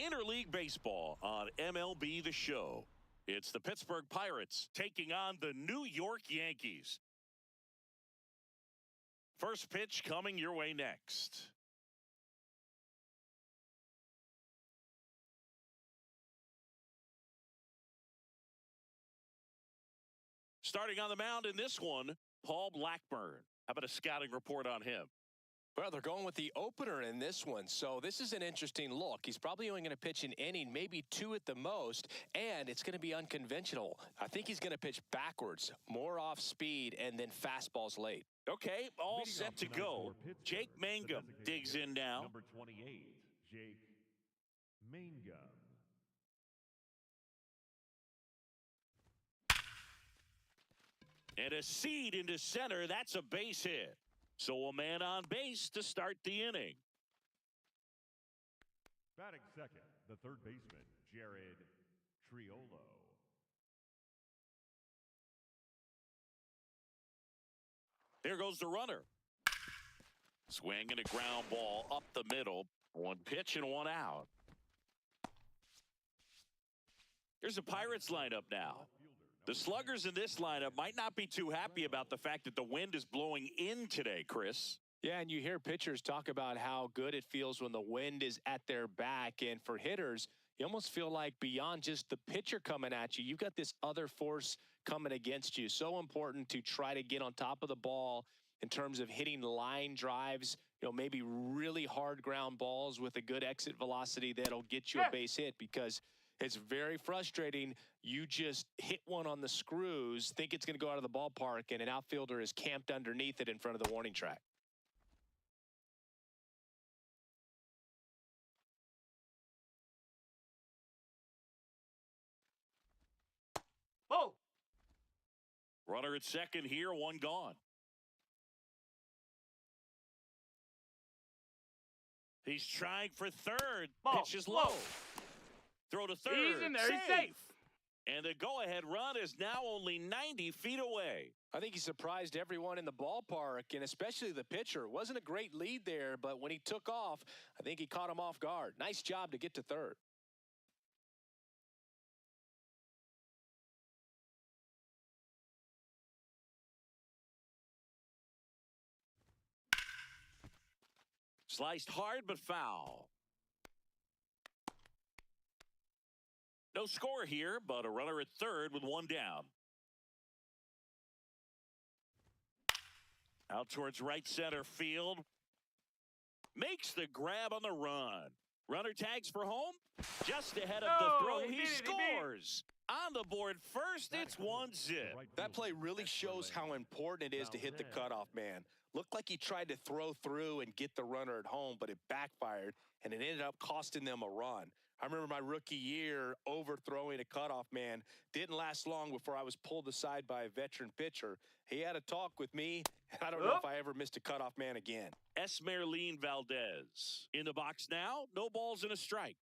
Interleague Baseball on MLB The Show. It's the Pittsburgh Pirates taking on the New York Yankees. First pitch coming your way next. Starting on the mound in this one, Paul Blackburn. How about a scouting report on him? Well, they're going with the opener in this one, so this is an interesting look. He's probably only going to pitch an inning, maybe two at the most, and it's going to be unconventional. I think he's going to pitch backwards, more off speed, and then fastballs late. Okay, all set to go. Jake Mangum digs in now. Number 28, Jake Mangum. And a seed into center. That's a base hit. So a man on base to start the inning. Batting second, the third baseman, Jared Triolo. There goes the runner. Swinging a ground ball up the middle. One pitch and one out. Here's the Pirates lineup now. The sluggers in this lineup might not be too happy about the fact that the wind is blowing in today, Chris. Yeah, and you hear pitchers talk about how good it feels when the wind is at their back. And for hitters, you almost feel like beyond just the pitcher coming at you, you've got this other force coming against you. So important to try to get on top of the ball in terms of hitting line drives, maybe really hard ground balls with a good exit velocity that'll get you a base hit, because it's very frustrating. You just hit one on the screws, think it's going to go out of the ballpark, and an outfielder is camped underneath it in front of the warning track. Oh! Runner at second here, one gone. He's trying for third. Pitch is low. Throw to third. He's in there. He's safe. And the go-ahead run is now only 90 feet away. I think he surprised everyone in the ballpark, and especially the pitcher. Wasn't a great lead there, but when he took off, I think he caught him off guard. Nice job to get to third. Sliced hard but foul. No score here, but a runner at third with one down. Out towards right center field. Makes the grab on the run. Runner tags for home. Just ahead of the throw, he scores. On the board first, it's 1-0. That play really shows how important it is to hit the cutoff man. Looked like he tried to throw through and get the runner at home, but it backfired, and it ended up costing them a run. I remember my rookie year overthrowing a cutoff man. Didn't last long before I was pulled aside by a veteran pitcher. He had a talk with me, and I don't know if I ever missed a cutoff man again. Esmeralin Valdez in the box now. No balls and a strike.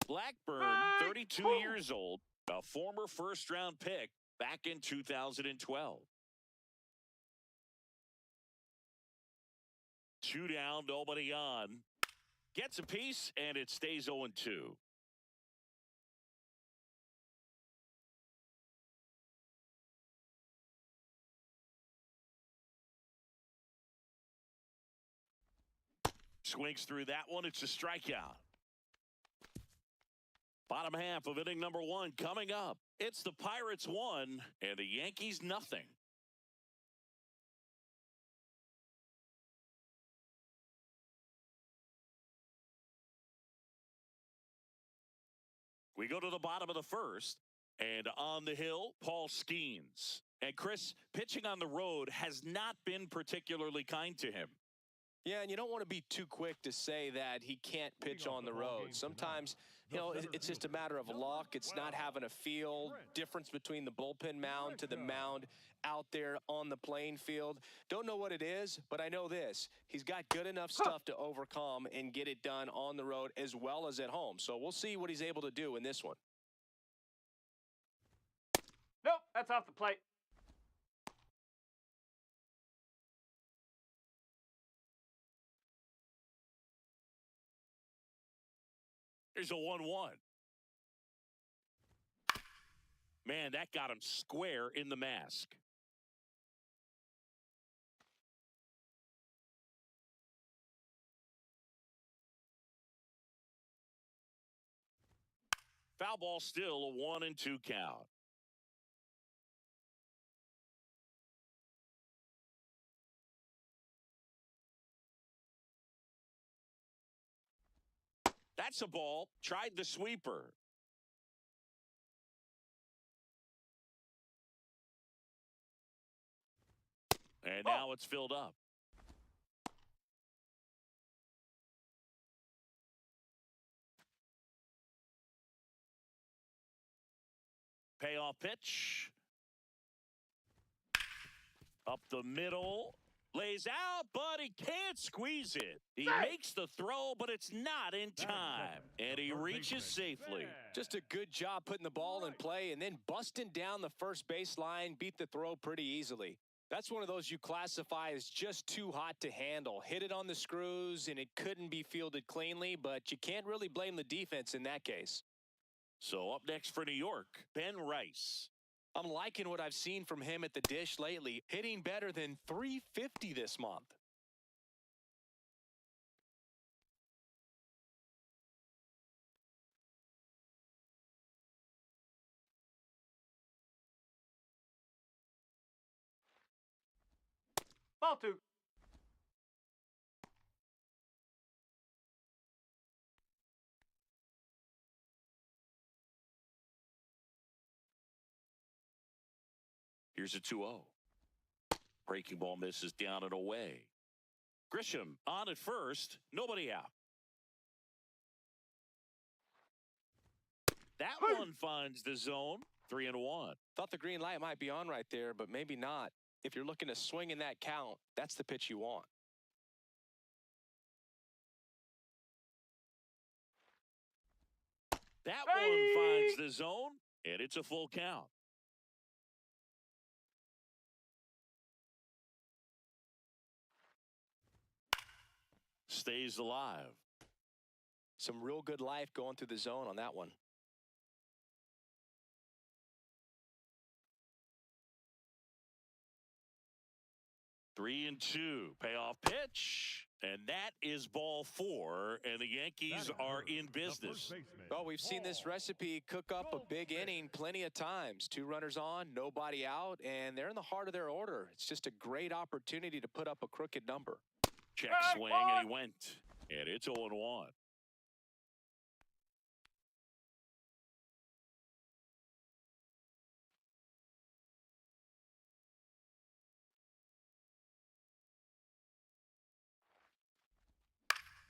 Blackburn, 32 years old, a former first-round pick back in 2012. 2 down, nobody on. Gets a piece, and it stays 0-2. Swings through that one. It's a strikeout. Bottom half of inning number 1 coming up. It's the Pirates 1 and the Yankees nothing. We go to the bottom of the first, and on the hill, Paul Skeens. And Chris, pitching on the road has not been particularly kind to him. Yeah, and you don't want to be too quick to say that he can't pitch on the road. Sometimes, it's just a matter of luck. It's not having a feel. Difference between the bullpen mound to the mound out there on the playing field. Don't know what it is, but I know this. He's got good enough stuff to overcome and get it done on the road as well as at home. So we'll see what he's able to do in this one. Nope, that's off the plate. There's a 1-1. Man, that got him square in the mask. Foul ball, still a 1-2 count. That's a ball. Tried the sweeper. And now it's filled up. Payoff pitch. Up the middle. Lays out, but he can't squeeze it. He makes the throw, but it's not in time. And he reaches safely. Just a good job putting the ball in play and then busting down the first baseline, beat the throw pretty easily. That's one of those you classify as just too hot to handle. Hit it on the screws, and it couldn't be fielded cleanly, but you can't really blame the defense in that case. So up next for New York, Ben Rice. I'm liking what I've seen from him at the dish lately, hitting better than .350 this month. Ball 2. Here's a 2-0. Breaking ball misses down and away. Grisham on at first. Nobody out. That one finds the zone. 3-1. Thought the green light might be on right there, but maybe not. If you're looking to swing in that count, that's the pitch you want. That one finds the zone, and it's a full count. Stays alive. Some real good life going through the zone on that one. Three and two. Payoff pitch. And that is ball 4. And the Yankees are in business. Well, we've seen this recipe cook up a big inning plenty of times. 2 runners on, nobody out, and they're in the heart of their order. It's just a great opportunity to put up a crooked number. Check swing, and he went. And it's 0-1.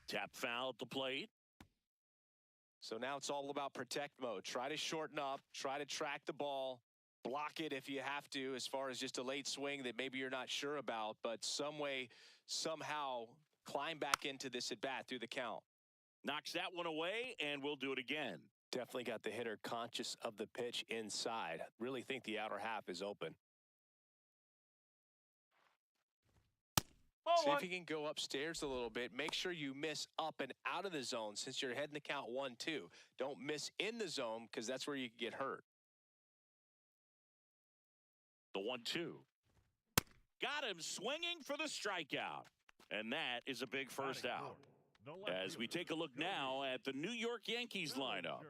Tap foul at the plate. So now it's all about protect mode. Try to shorten up, try to track the ball, block it if you have to, as far as just a late swing that maybe you're not sure about, but some way, somehow climb back into this at bat through the count. Knocks that one away, and we'll do it again. Definitely got the hitter conscious of the pitch inside. Really think the outer half is open. See if you can go upstairs a little bit. Make sure you miss up and out of the zone since you're heading the count 1-2. Don't miss in the zone because that's where you can get hurt. The 1-2. Got him swinging for the strikeout. And that is a big first out. As we take a look now at the New York Yankees lineup.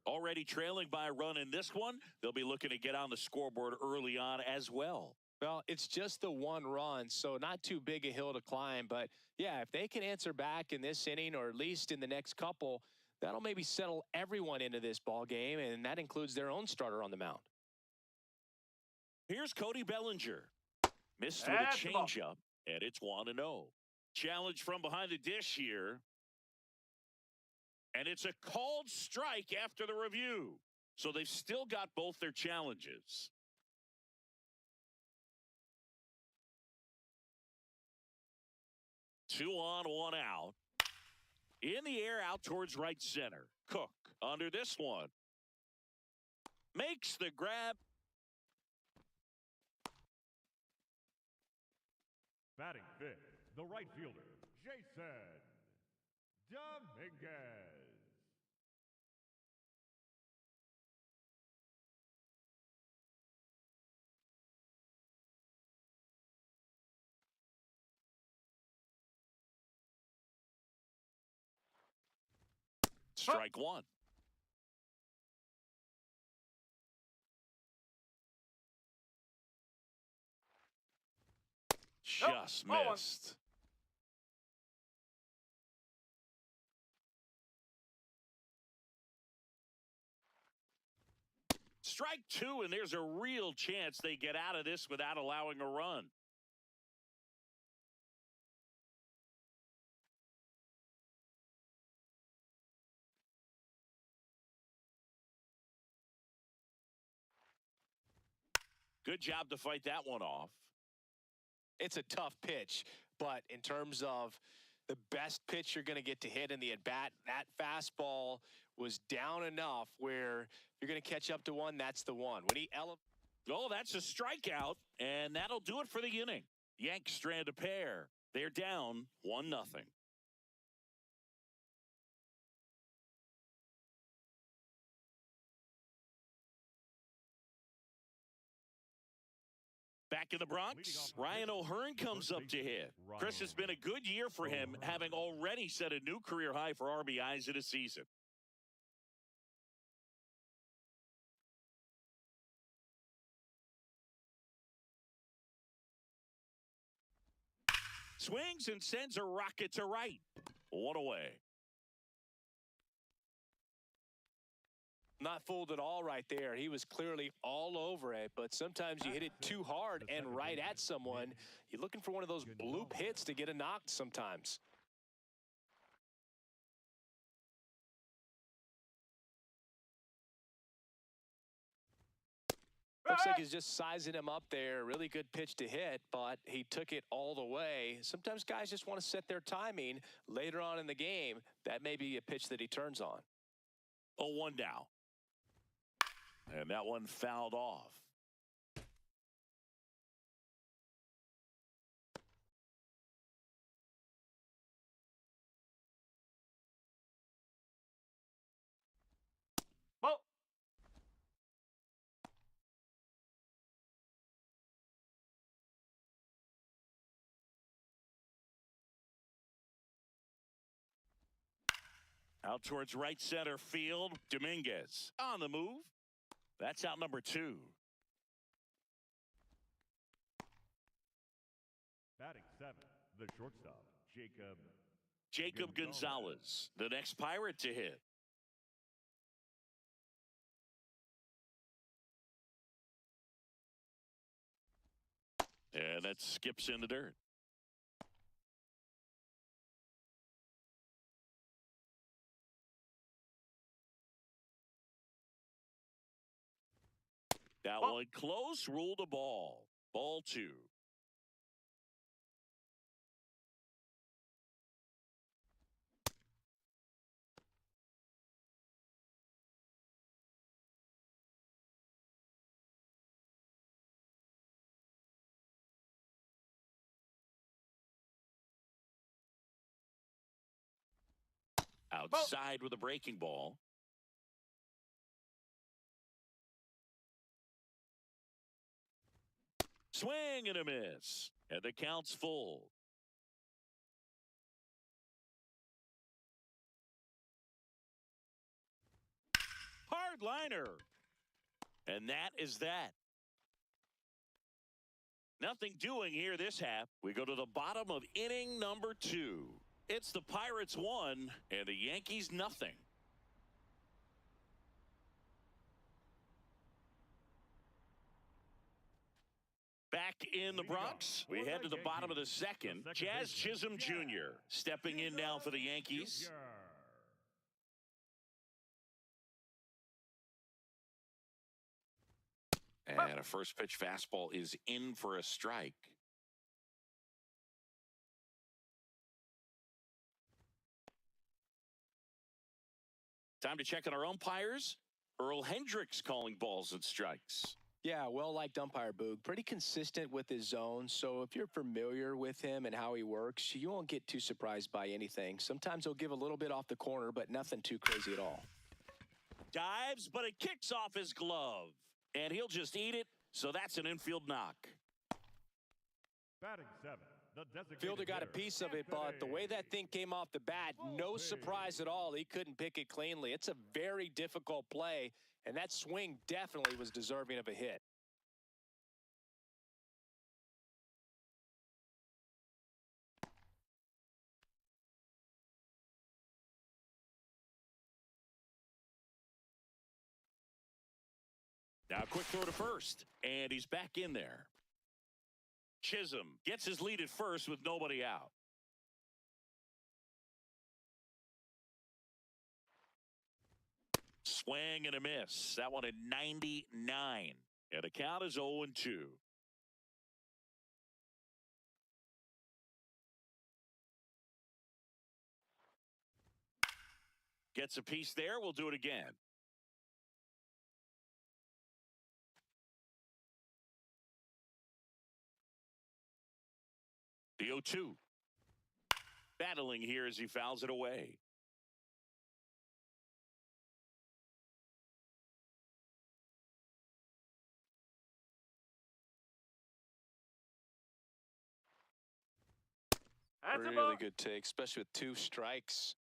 Already trailing by a run in this one. They'll be looking to get on the scoreboard early on as well. Well, it's just the 1 run, so not too big a hill to climb. But, yeah, if they can answer back in this inning or at least in the next couple, that'll maybe settle everyone into this ball game, and that includes their own starter on the mound. Here's Cody Bellinger. Missed with a changeup, and it's 1-0. Challenge from behind the dish here. And it's a called strike after the review. So they've still got both their challenges. Two on, 1 out. In the air, out towards right center. Cook under this one. Makes the grab. Batting 5th, the right fielder, Jason Dominguez. Strike one. Just missed. Strike two, and there's a real chance they get out of this without allowing a run. Good job to fight that one off. It's a tough pitch, but in terms of the best pitch you're going to get to hit in the at-bat, that fastball was down enough where if you're going to catch up to one, that's the one. When he Oh, that's a strikeout, and that'll do it for the inning. Yanks strand a pair. They're down 1-0. Back in the Bronx, Ryan O'Hearn comes up to hit. Chris, has been a good year for him, having already set a new career high for RBIs in a season. Swings and sends a rocket to right. One away. Not fooled at all right there. He was clearly all over it, but sometimes you hit it too hard and right at someone. You're looking for one of those bloop hits to get a knock sometimes. Looks like he's just sizing him up there. Really good pitch to hit, but he took it all the way. Sometimes guys just want to set their timing later on in the game. That may be a pitch that he turns on. 0-1 now. And that one fouled off. Ball. Out towards right center field. Dominguez on the move. That's out number 2. Batting 7, the shortstop, Jacob Gonzalez, the next Pirate to hit. And that skips in the dirt. That one close, ruled a ball. Ball 2. Outside with a breaking ball. Swing and a miss. And the count's full. Hard liner. And that is that. Nothing doing here this half. We go to the bottom of inning number 2. It's the Pirates 1 and the Yankees nothing. Back in the Bronx, we head to the bottom of the second. Jazz Chisholm Jr. stepping in now for the Yankees. And a first pitch fastball is in for a strike. Time to check on our umpires. Earl Hendricks calling balls and strikes. Yeah, well-liked umpire, Boog. Pretty consistent with his zone, so if you're familiar with him and how he works, you won't get too surprised by anything. Sometimes he'll give a little bit off the corner, but nothing too crazy at all. Dives, but it kicks off his glove. And he'll just eat it, so that's an infield knock. Batting 7, the designated Fielder got a hitter, piece of it, but the way that thing came off the bat, no Ball surprise at all. He couldn't pick it cleanly. It's a very difficult play, and that swing definitely was deserving of a hit. Now quick throw to first, and he's back in there. Chisholm gets his lead at first with nobody out. Swing and a miss. That one at 99. And the count is 0-2. Gets a piece there. We'll do it again. The 0-2. Battling here as he fouls it away. That's a really good take, especially with 2 strikes.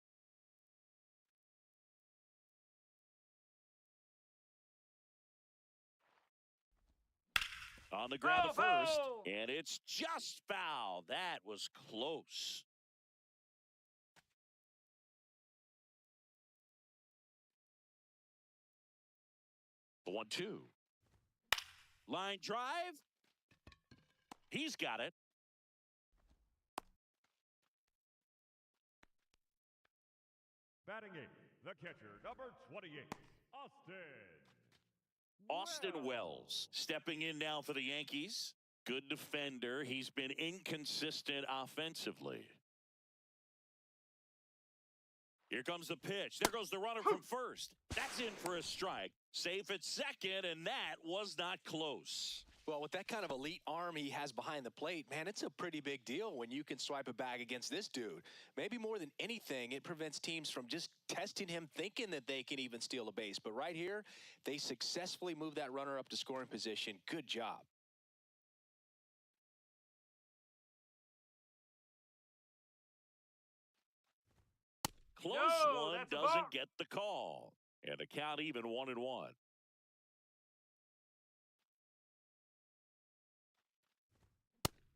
On the ground to first, and it's just foul. That was close. The 1-2. Line drive. He's got it. Batting 8, the catcher, number 28, Austin Wells stepping in now for the Yankees. Good defender. He's been inconsistent offensively. Here comes the pitch. There goes the runner from first. That's in for a strike. Safe at second, and that was not close. Well, with that kind of elite arm he has behind the plate, man, it's a pretty big deal when you can swipe a bag against this dude. Maybe more than anything, it prevents teams from just testing him, thinking that they can even steal a base. But right here, they successfully move that runner up to scoring position. Good job. Close one doesn't get the call. And the count even 1-1.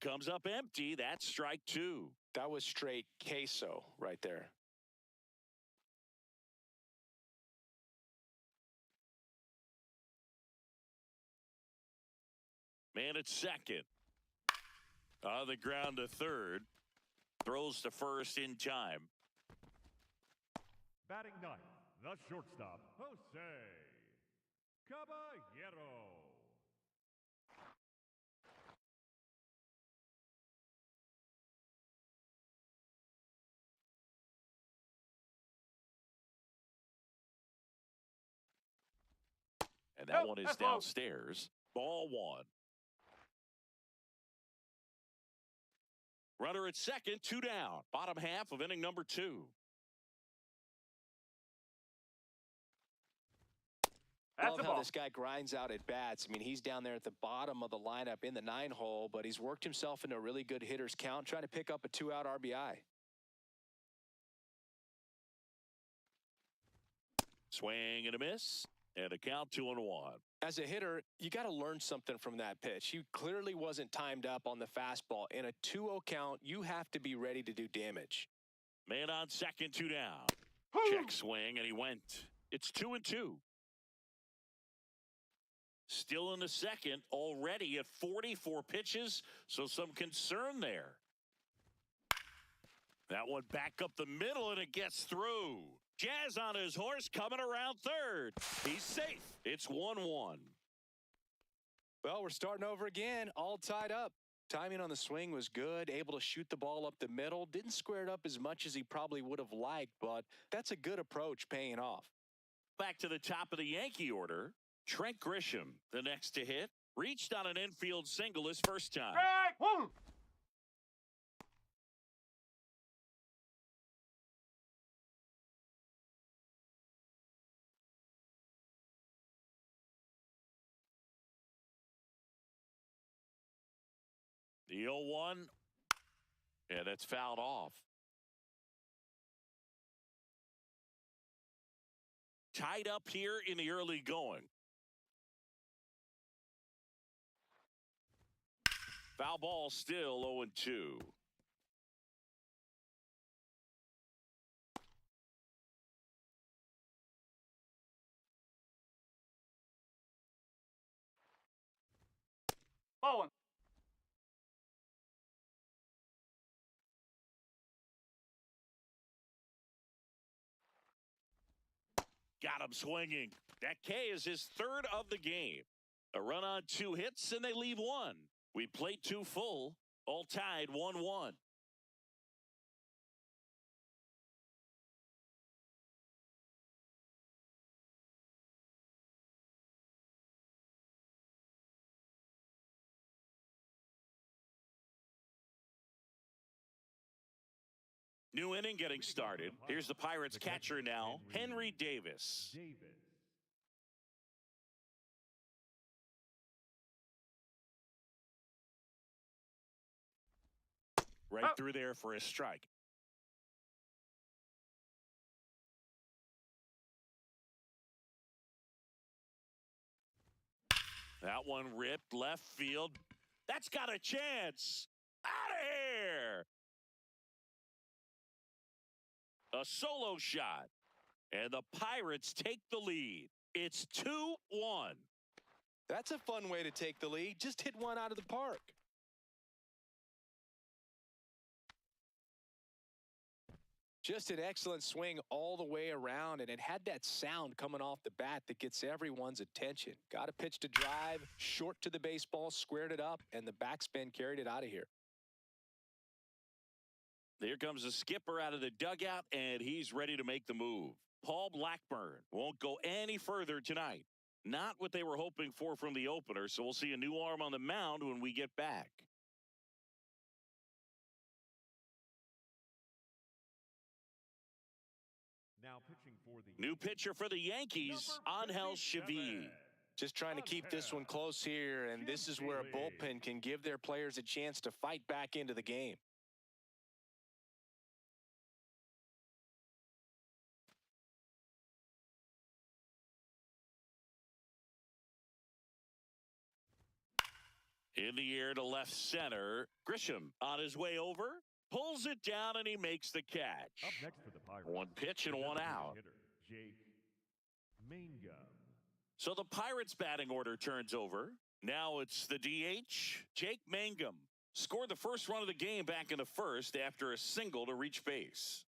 Comes up empty. That's strike 2. That was straight queso right there. Man at second. On the ground to third. Throws to first in time. Batting 9, the shortstop, Jose Caballero. And that one is downstairs. Ball 1. Runner at second, 2 down. Bottom half of inning number 2. I love how this guy grinds out at bats. I mean, he's down there at the bottom of the lineup in the 9-hole, but he's worked himself into a really good hitter's count, trying to pick up a 2-out RBI. Swing and a miss, and a count 2-1. As a hitter, you got to learn something from that pitch. He clearly wasn't timed up on the fastball. In a 2-0 count, you have to be ready to do damage. Man on second, 2 down. Check swing, and he went. It's 2-2. Still in the second, already at 44 pitches, so some concern there. That one back up the middle, and it gets through. Jazz on his horse coming around third. He's safe. It's 1-1. Well, we're starting over again, all tied up. Timing on the swing was good, able to shoot the ball up the middle. Didn't square it up as much as he probably would have liked, but that's a good approach paying off. Back to the top of the Yankee order. Trent Grisham, the next to hit, reached on an infield single his first time. The 0-1 Yeah, that's fouled off. Tied up here in the early going. Foul ball still 0-2. Ball. Got him swinging. That K is his third of the game. A run on 2 hits, and they leave 1. We played 2 full, all tied 1-1. New inning getting started. Here's the Pirates catcher now, Henry Davis. Right through there for a strike. That one ripped left field. That's got a chance. Out of here. A solo shot. And the Pirates take the lead. It's 2-1. That's a fun way to take the lead. Just hit one out of the park. Just an excellent swing all the way around, and it had that sound coming off the bat that gets everyone's attention. Got a pitch to drive, short to the baseball, squared it up, and the backspin carried it out of here. Here comes the skipper out of the dugout, and he's ready to make the move. Paul Blackburn won't go any further tonight. Not what they were hoping for from the opener, so we'll see a new arm on the mound when we get back. Now pitching for the New pitcher for the Yankees, Angel Chavez. Just trying to keep this one close here, and this is where a bullpen can give their players a chance to fight back into the game. In the air to left center. Grisham on his way over. Pulls it down, and he makes the catch. Up next for the Pirates. 1 pitch and 1 out. Hitter, Jake Mangum. So the Pirates batting order turns over. Now it's the DH, Jake Mangum. Scored the first run of the game back in the first after a single to reach base.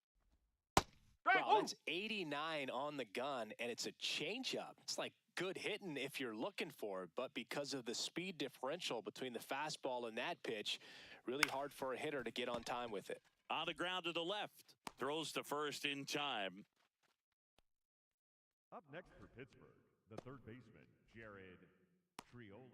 Wow, that's 89 on the gun, and it's a changeup. It's like good hitting if you're looking for it, but because of the speed differential between the fastball and that pitch, really hard for a hitter to get on time with it. On the ground to the left. Throws to first in time. Up next for Pittsburgh, the third baseman, Jared Triolo.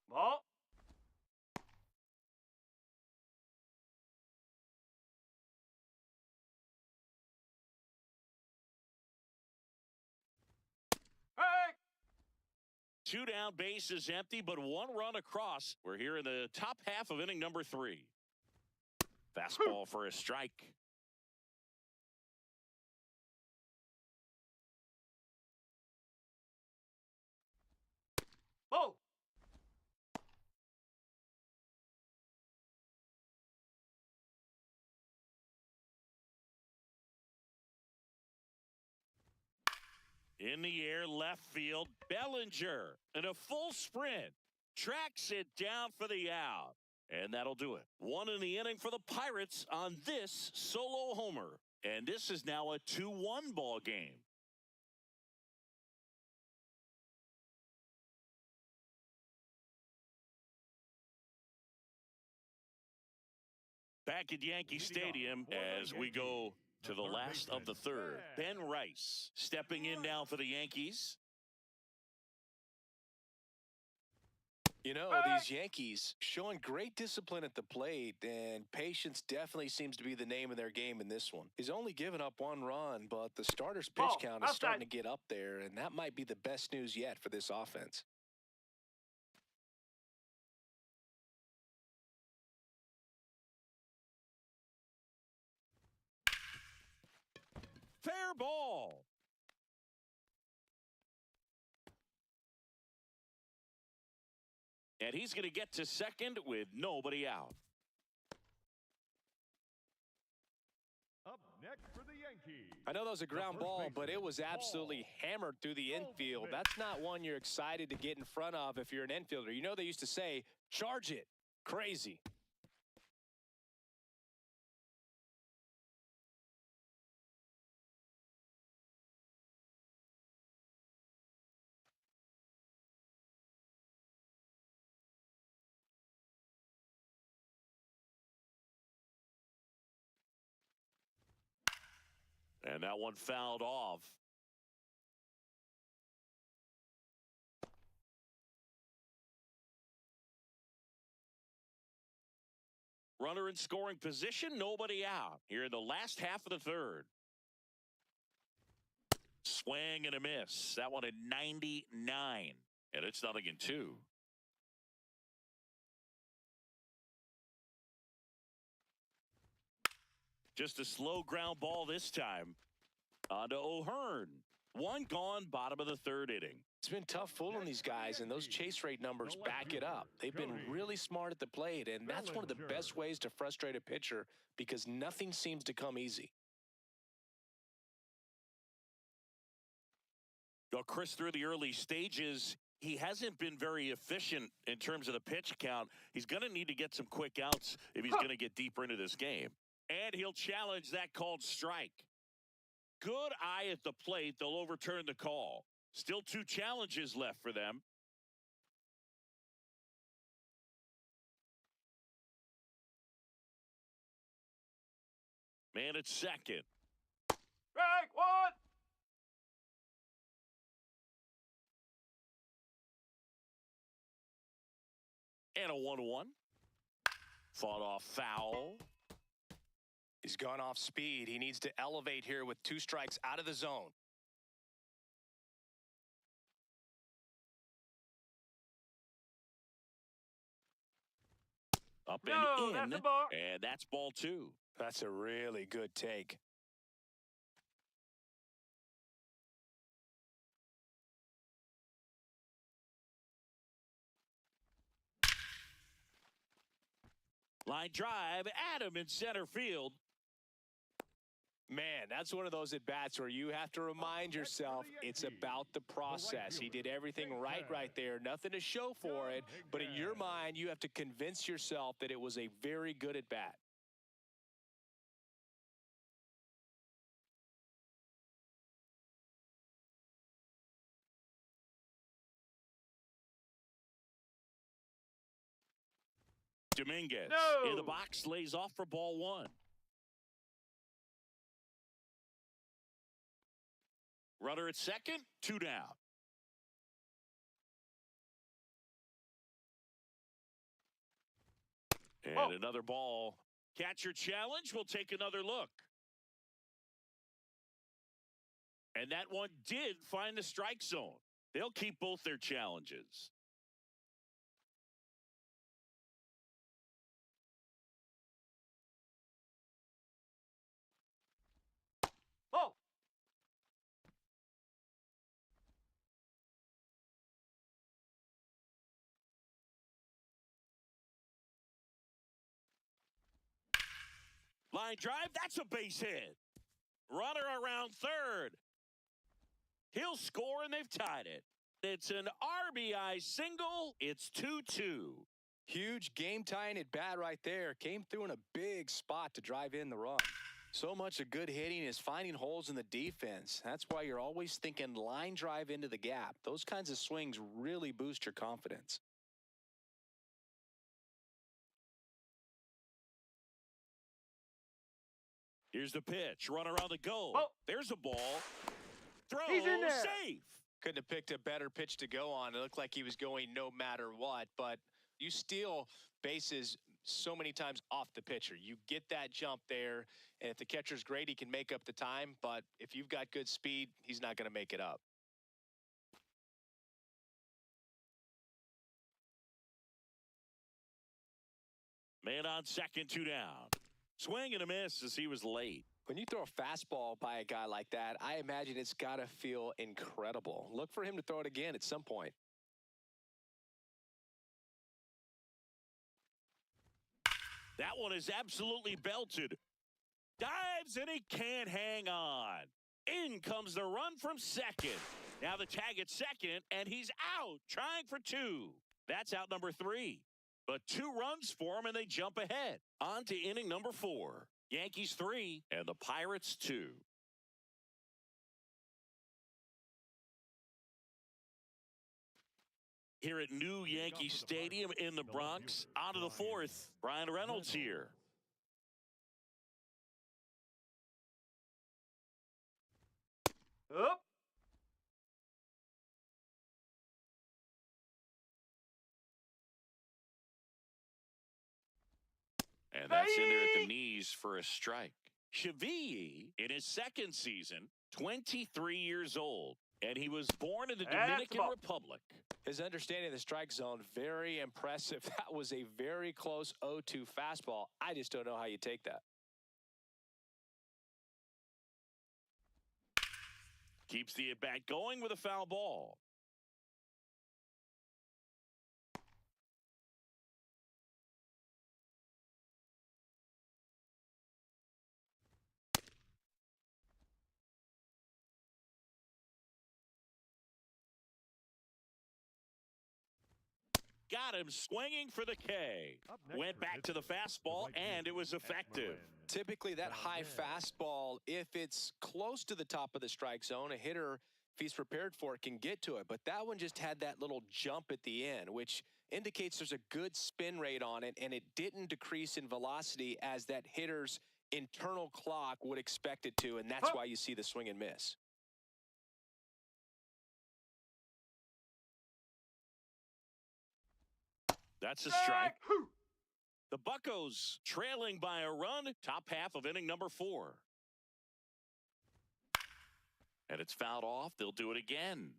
Ball. Hey! 2 down, base is empty, but 1 run across. We're here in the top half of inning number 3. Fastball for a strike. Ball. In the air, left field, Bellinger in a full sprint. Tracks it down for the out. And that'll do it. 1 in the inning for the Pirates on this solo homer. And this is now a 2-1 ball game. Back at Yankee Stadium as we go to the last of the third. Ben Rice stepping in now for the Yankees. You know, these Yankees showing great discipline at the plate, and patience definitely seems to be the name of their game in this one. He's only given up 1 run, but the starter's pitch count is starting to get up there, and that might be the best news yet for this offense. Fair ball. And he's going to get to second with nobody out. Up next for the Yankees. I know that was a ground ball, but it was absolutely hammered through the infield. That's not one you're excited to get in front of if you're an infielder. You know they used to say, charge it. Crazy. And that one fouled off. Runner in scoring position, nobody out. Here in the last half of the third. Swing and a miss. That one at 99. And it's 0-2. Just a slow ground ball this time. On to O'Hearn. 1 gone, bottom of the third inning. It's been tough fooling these guys, and those chase rate numbers back it up. They've been really smart at the plate, and that's one of the best ways to frustrate a pitcher because nothing seems to come easy. Well, Chris, through the early stages, he hasn't been very efficient in terms of the pitch count. He's going to need to get some quick outs if he's going to get deeper into this game. And he'll challenge that called strike. Good eye at the plate. They'll overturn the call. Still 2 challenges left for them. Man at second. Strike 1. And a 1-1. Fought off foul. He's gone off speed. He needs to elevate here with 2 strikes out of the zone. Up and in. That's a ball. And that's ball 2. That's a really good take. Line drive, Adam in center field. Man, that's one of those at-bats where you have to remind yourself it's about the process. He did everything right there. Nothing to show for it, but in your mind, you have to convince yourself that it was a very good at-bat. Dominguez in the box, lays off for ball 1. Runner at second, 2 down. And another ball. Catcher challenge. We'll take another look. And that one did find the strike zone. They'll keep both their challenges. Oh. Line drive, that's a base hit. Runner around third. He'll score, and they've tied it. It's an RBI single. It's 2-2. Huge game-tying at bat right there. Came through in a big spot to drive in the run. So much of good hitting is finding holes in the defense. That's why you're always thinking line drive into the gap. Those kinds of swings really boost your confidence. Here's the pitch. Runner on the go. Oh. There's a ball. Throw. He's in there. Safe. Couldn't have picked a better pitch to go on. It looked like he was going no matter what, but you steal bases so many times off the pitcher. You get that jump there, and if the catcher's great, he can make up the time, but if you've got good speed, he's not going to make it up. Man on second, 2 down. Swing and a miss as he was late. When you throw a fastball by a guy like that, I imagine it's got to feel incredible. Look for him to throw it again at some point. That one is absolutely belted. Dives and he can't hang on. In comes the run from second. Now the tag at second, and he's out, trying for 2. That's out number 3. But 2 runs for him, and they jump ahead. On to inning number 4. Yankees 3 and the Pirates 2. Here at New Yankee Stadium in the Bronx, on to the 4th. Brian Reynolds here. Up. And that's in there at the knees for a strike. Cheville, in his second season, 23 years old, and he was born in the Dominican Republic. His understanding of the strike zone, very impressive. That was a very close 0-2 fastball. I just don't know how you take that. Keeps the at-bat going with a foul ball. Got him swinging for the K. Went back to the fastball, and it was effective. Typically, that high fastball, if it's close to the top of the strike zone, a hitter, if he's prepared for it, can get to it. But that one just had that little jump at the end, which indicates there's a good spin rate on it, and it didn't decrease in velocity as that hitter's internal clock would expect it to, and that's why you see the swing and miss. That's a strike. The Buccos trailing by a run, top half of inning number 4. And it's fouled off. They'll do it again.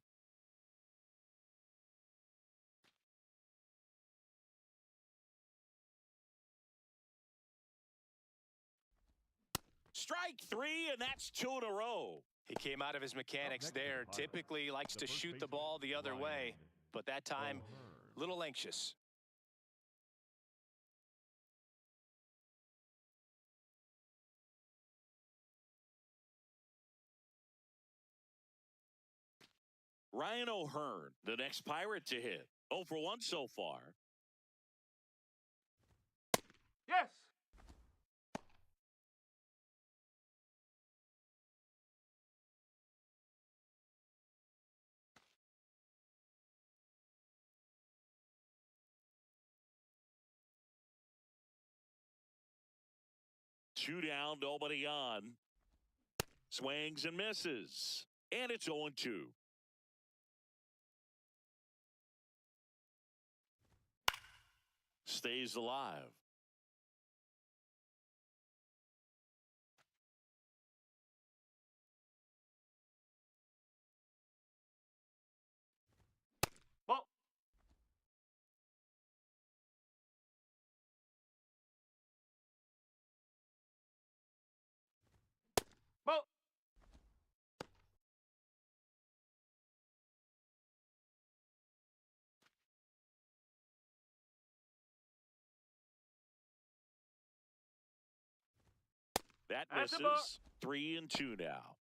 Strike 3, and that's 2 in a row. He came out of his mechanics there. Typically likes to shoot the ball the other way, but that time, a little anxious. Ryan O'Hearn, the next Pirate to hit. 0 for 1 so far. Yes. Two down, nobody on. Swings and misses. And it's 0-2. Stays alive. Ball. Ball. That That's a misses. 3-2 now.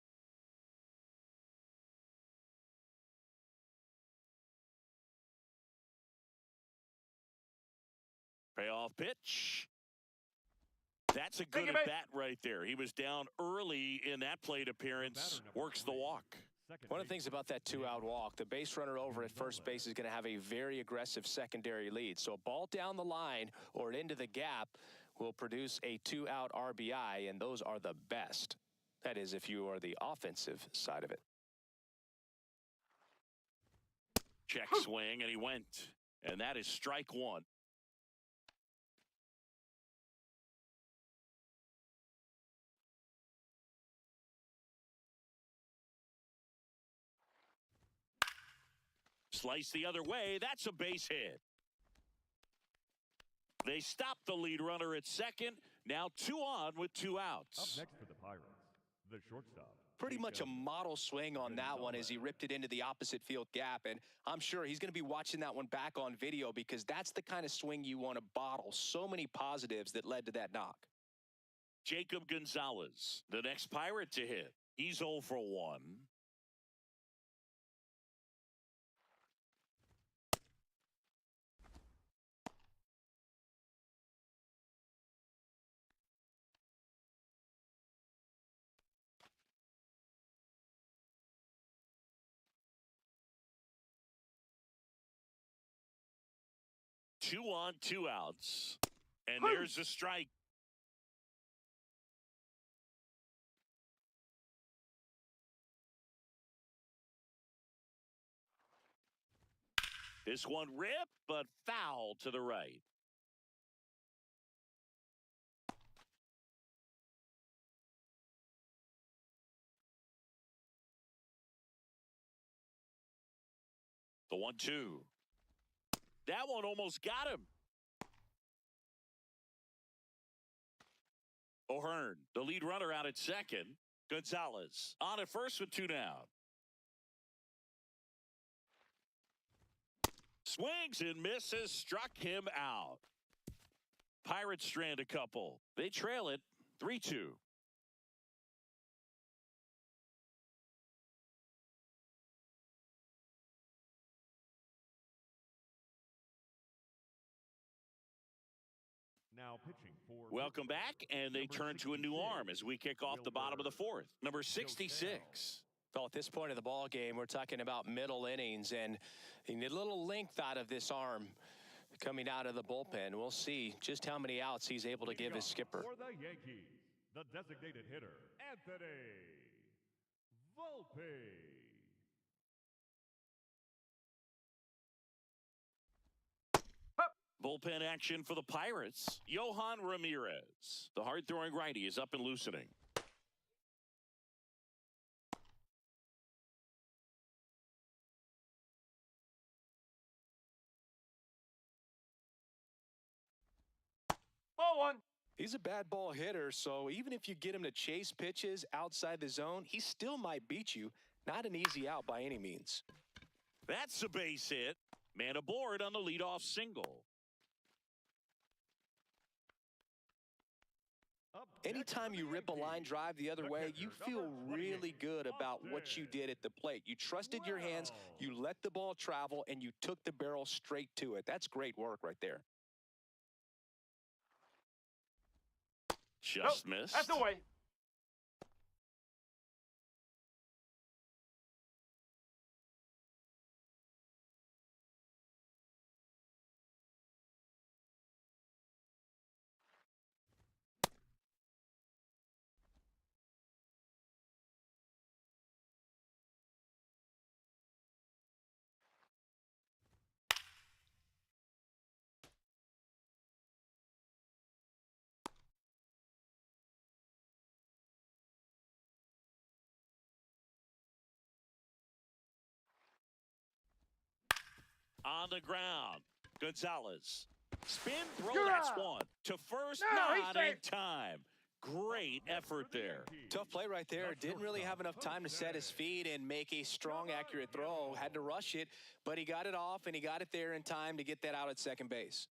Payoff pitch. That's a good at bat right there. He was down early in that plate appearance. Works the walk. One of the things about that 2-out walk, the base runner over at first base is going to have a very aggressive secondary lead. So a ball down the line or into the gap will produce a 2-out RBI, and those are the best. That is, if you are the offensive side of it. Check swing, and he went. And that is strike one. Slice the other way. That's a base hit. They stop the lead runner at second. Now 2 on with 2 outs. Up next for the Pirates, the shortstop. Pretty much a model swing on that one as he ripped it into the opposite field gap. And I'm sure he's going to be watching that one back on video because that's the kind of swing you want to bottle. So many positives that led to that knock. Jacob Gonzalez, the next Pirate to hit. He's 0 for 1. Two on, 2 outs. And there's a strike. This one ripped, but foul to the right. The 1-2. That one almost got him. O'Hearn, the lead runner out at second. Gonzalez on at first with 2 down. Swings and misses, struck him out. Pirates strand a couple. They trail it 3-2. Now pitching for. Welcome back, and they turn to a new arm as we kick off the bottom of the 4th. Number 66. Well, at this point of the ball game, we're talking about middle innings, and you need a little length out of this arm coming out of the bullpen. We'll see just how many outs he's able to give his skipper. For the Yankees, the designated hitter, Anthony Volpe. Bullpen action for the Pirates. Johan Ramirez. The hard-throwing righty is up and loosening. Ball 1. He's a bad ball hitter, so even if you get him to chase pitches outside the zone, he still might beat you. Not an easy out by any means. That's a base hit. Man aboard on the leadoff single. Anytime you rip a line drive the other way, you feel really good about what you did at the plate. You trusted your hands, you let the ball travel, and you took the barrel straight to it. That's great work right there. Just missed. That's the way. On the ground. Gonzalez. Spin throw, You're that's out. 1. To first, No, he's not in safe. time. Great effort there. Tough play right there. Didn't really have enough time to set his feet and make a strong, accurate throw. Had to rush it, but he got it off, and he got it there in time to get that out at second base.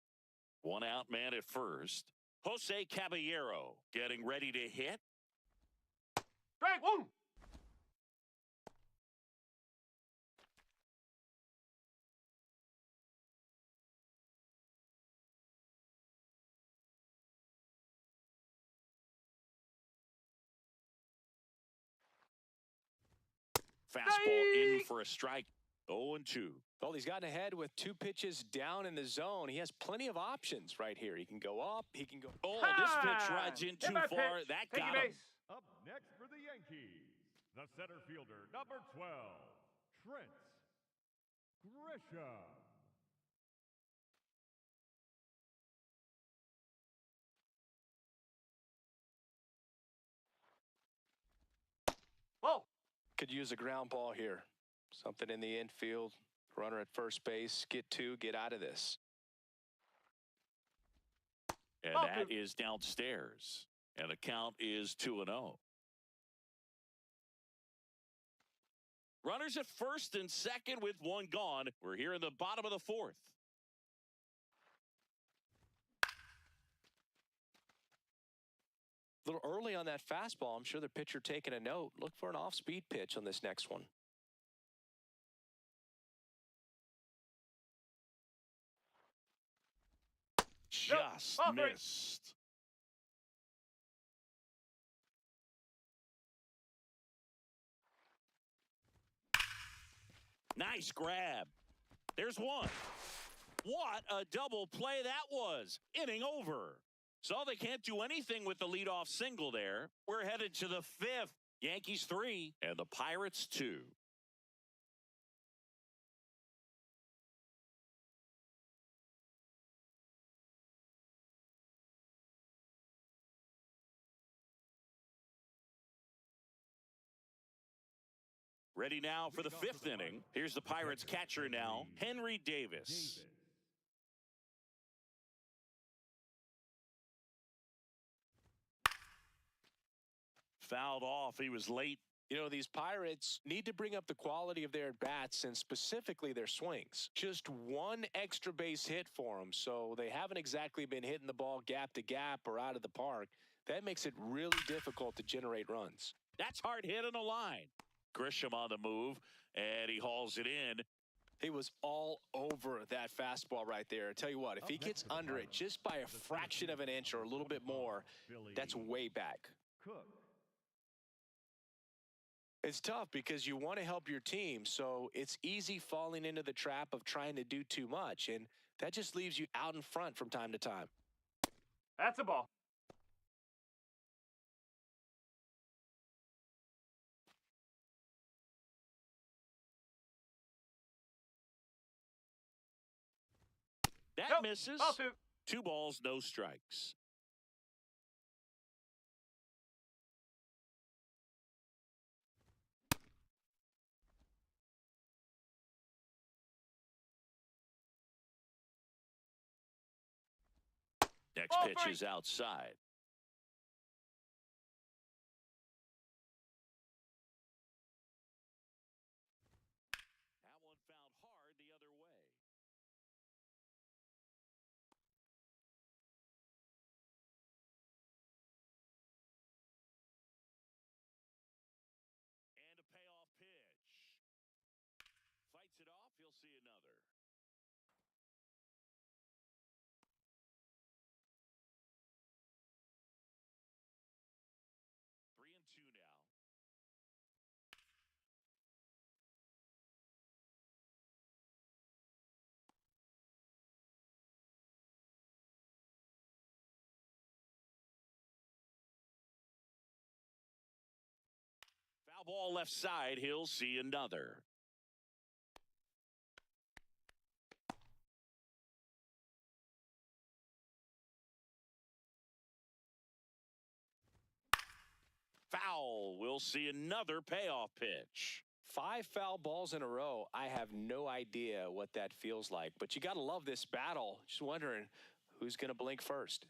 1 out man at first. Jose Caballero getting ready to hit. Strike 1. Fastball in for a strike. 0-2. Well, he's gotten ahead with 2 pitches down in the zone. He has plenty of options right here. He can go up. He can go. Oh, this pitch rides in too far. That Take got your him. base. Up next for the Yankees, the center fielder, number 12, Trent Grisham. Whoa. Could use a ground ball here. Something in the infield. Runner at first base. Get two. Get out of this. And Ball that two. is downstairs. And the count is 2-0. Runners at first and second with one gone. We're here in the bottom of the fourth. A little early on that fastball. I'm sure the pitcher taking a note. Look for an off-speed pitch on this next one. Just Ball three. missed. Nice grab. There's one. What a double play that was. Inning over. So they can't do anything with the leadoff single there. We're headed to the fifth. Yankees 3 and the Pirates 2. Ready now for the fifth inning. Here's the Pirates catcher now, Henry Davis. Fouled off. He was late. You know, these Pirates need to bring up the quality of their at-bats and specifically their swings. Just one extra base hit for them, so they haven't exactly been hitting the ball gap to gap or out of the park. That makes it really difficult to generate runs. That's hard hit on the line. Grisham on the move, and he hauls it in. He was all over that fastball right there. I tell you what, if he gets under it just by a fraction of an inch or a little bit more, that's way back. Cook. It's tough because you want to help your team, so it's easy falling into the trap of trying to do too much, and that just leaves you out in front from time to time. That's a ball. That Nope. misses. Ball two. 2 balls, no strikes. Next Ball pitch three. is outside. That one fouled hard the other way. And a payoff pitch. Fights it off. He'll see another. Three and two now. Foul ball left side. He'll see another. Foul. We'll see another payoff pitch. 5 foul balls in a row. I have no idea what that feels like, but you got to love this battle. Just wondering who's going to blink first.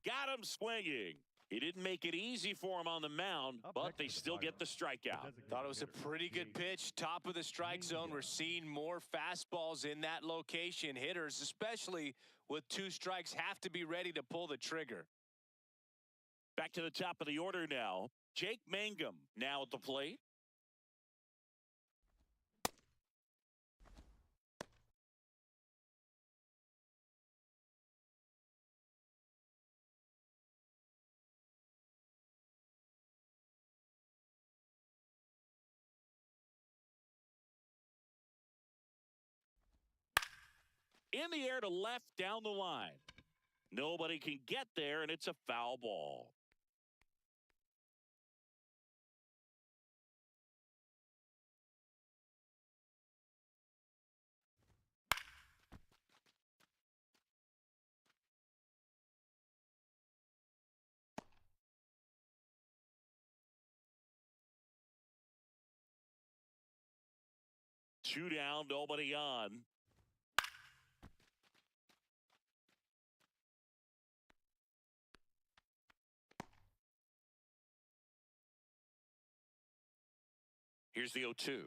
Got him swinging. He didn't make it easy for him on the mound, but they still get the strikeout. Thought it was a pretty good pitch. Top of the strike zone. We're seeing more fastballs in that location. Hitters, especially with 2 strikes, have to be ready to pull the trigger. Back to the top of the order now. Jake Mangum now at the plate. In the air to left down the line. Nobody can get there, and it's a foul ball. 2 down, nobody on. Here's the 0-2.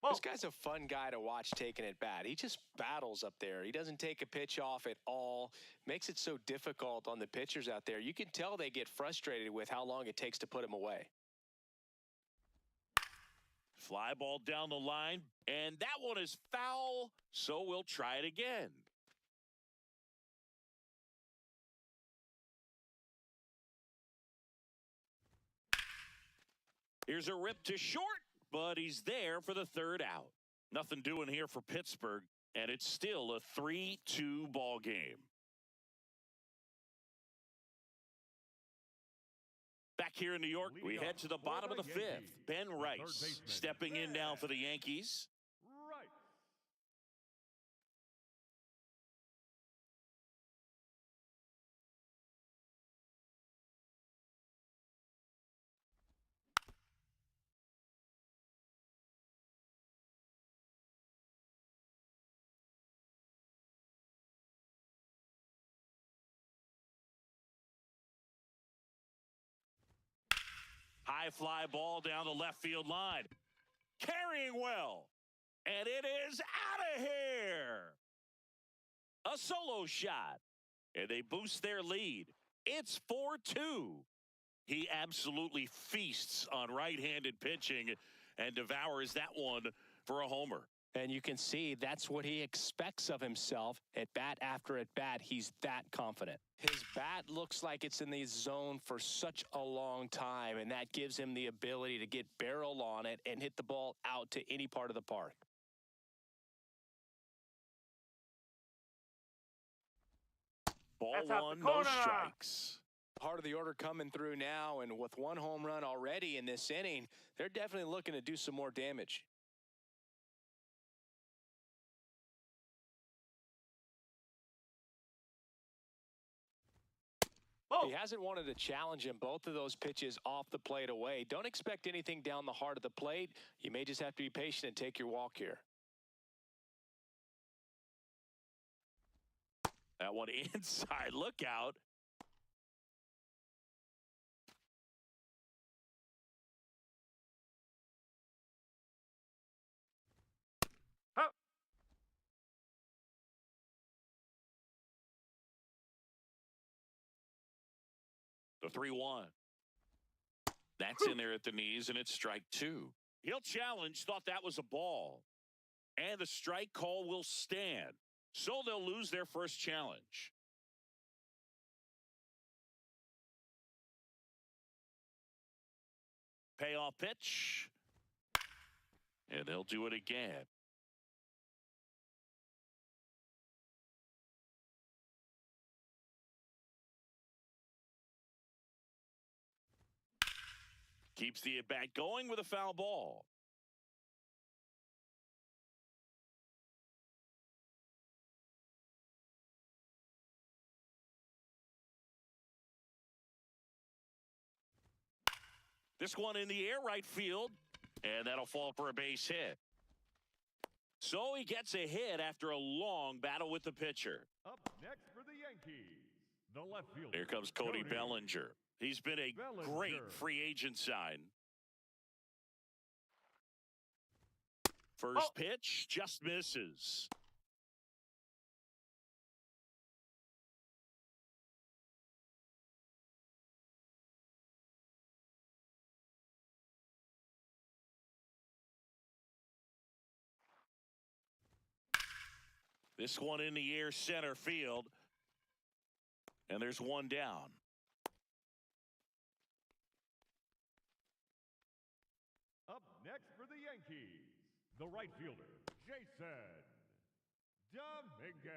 This guy's a fun guy to watch taking at bat. He just battles up there. He doesn't take a pitch off at all. Makes it so difficult on the pitchers out there. You can tell they get frustrated with how long it takes to put him away. Fly ball down the line, and that one is foul, so we'll try it again. Here's a rip to short, but he's there for the 3rd out. Nothing doing here for Pittsburgh, and it's still a 3-2 ball game. Back here in New York, we head to the bottom of the 5th. Ben Rice stepping in now for the Yankees. Right. High fly ball down the left field line. Carrying well. And it is out of here. A solo shot. And they boost their lead. It's 4-2. He absolutely feasts on right-handed pitching and devours that one for a homer. And you can see that's what he expects of himself at bat after at bat. He's that confident. His bat looks like it's in the zone for such a long time, and that gives him the ability to get barrel on it and hit the ball out to any part of the park. Ball That's out one, the no corner. strikes. Part of the order coming through now, and with 1 home run already in this inning, they're definitely looking to do some more damage. Whoa. He hasn't wanted to challenge him. Both of those pitches off the plate away. Don't expect anything down the heart of the plate. You may just have to be patient and take your walk here. That one inside. Look out. Huh. The 3-1. That's in there at the knees, and it's strike 2. He'll challenge, thought that was a ball. And the strike call will stand. So they'll lose their first challenge. Payoff pitch. And they'll do it again. Keeps the at-bat going with a foul ball. This one in the air right field, and that'll fall for a base hit. So he gets a hit after a long battle with the pitcher. Up next for the Yankees, the left fielder. Here comes Cody Bellinger. He's been a great free agent sign. First pitch just misses. This one in the air center field. And there's one down. Up next for the Yankees, the right fielder, Jason Dominguez.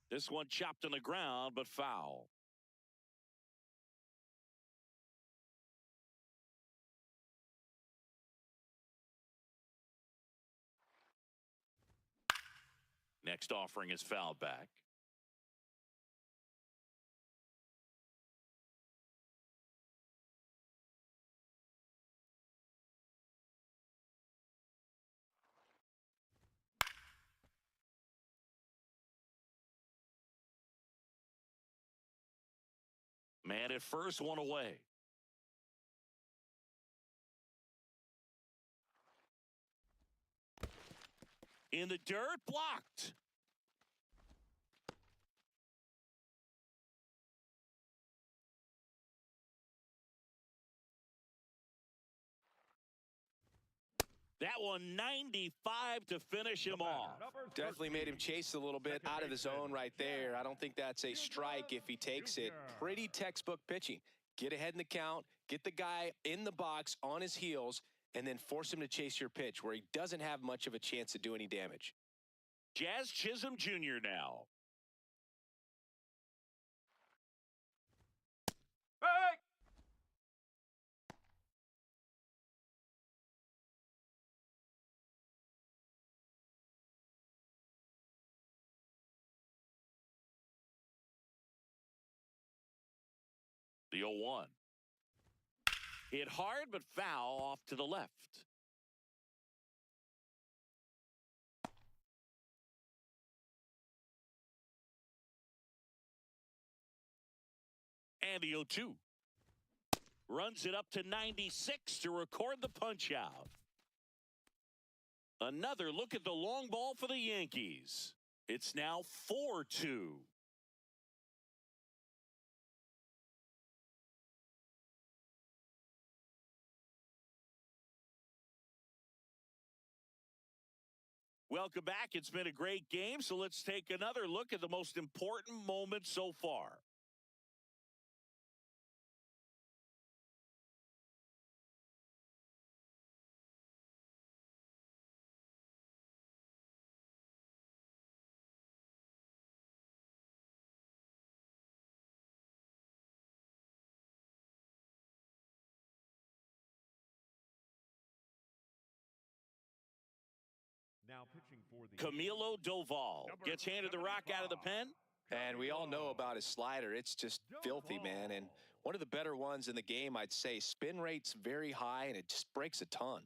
This one chopped on the ground, but foul. Next offering is fouled back. Man at first, one away. In the dirt, blocked. That one 95 to finish him off. Definitely made him chase a little bit out of the zone right there. I don't think that's a strike if he takes it. Pretty textbook pitching. Get ahead in the count, get the guy in the box on his heels, and then force him to chase your pitch where he doesn't have much of a chance to do any damage. Jazz Chisholm Jr. now. Hey! The 0-1. Hit hard, but foul off to the left. And the 0-2. Runs it up to 96 to record the punch out. Another look at the long ball for the Yankees. It's now 4-2. Welcome back. It's been a great game, so let's take another look at the most important moment so far. Now pitching for the Camilo Doval gets handed the rock out of the pen. And we all know about his slider. It's just filthy, man. And one of the better ones in the game, I'd say. Spin rate's very high, and it just breaks a ton.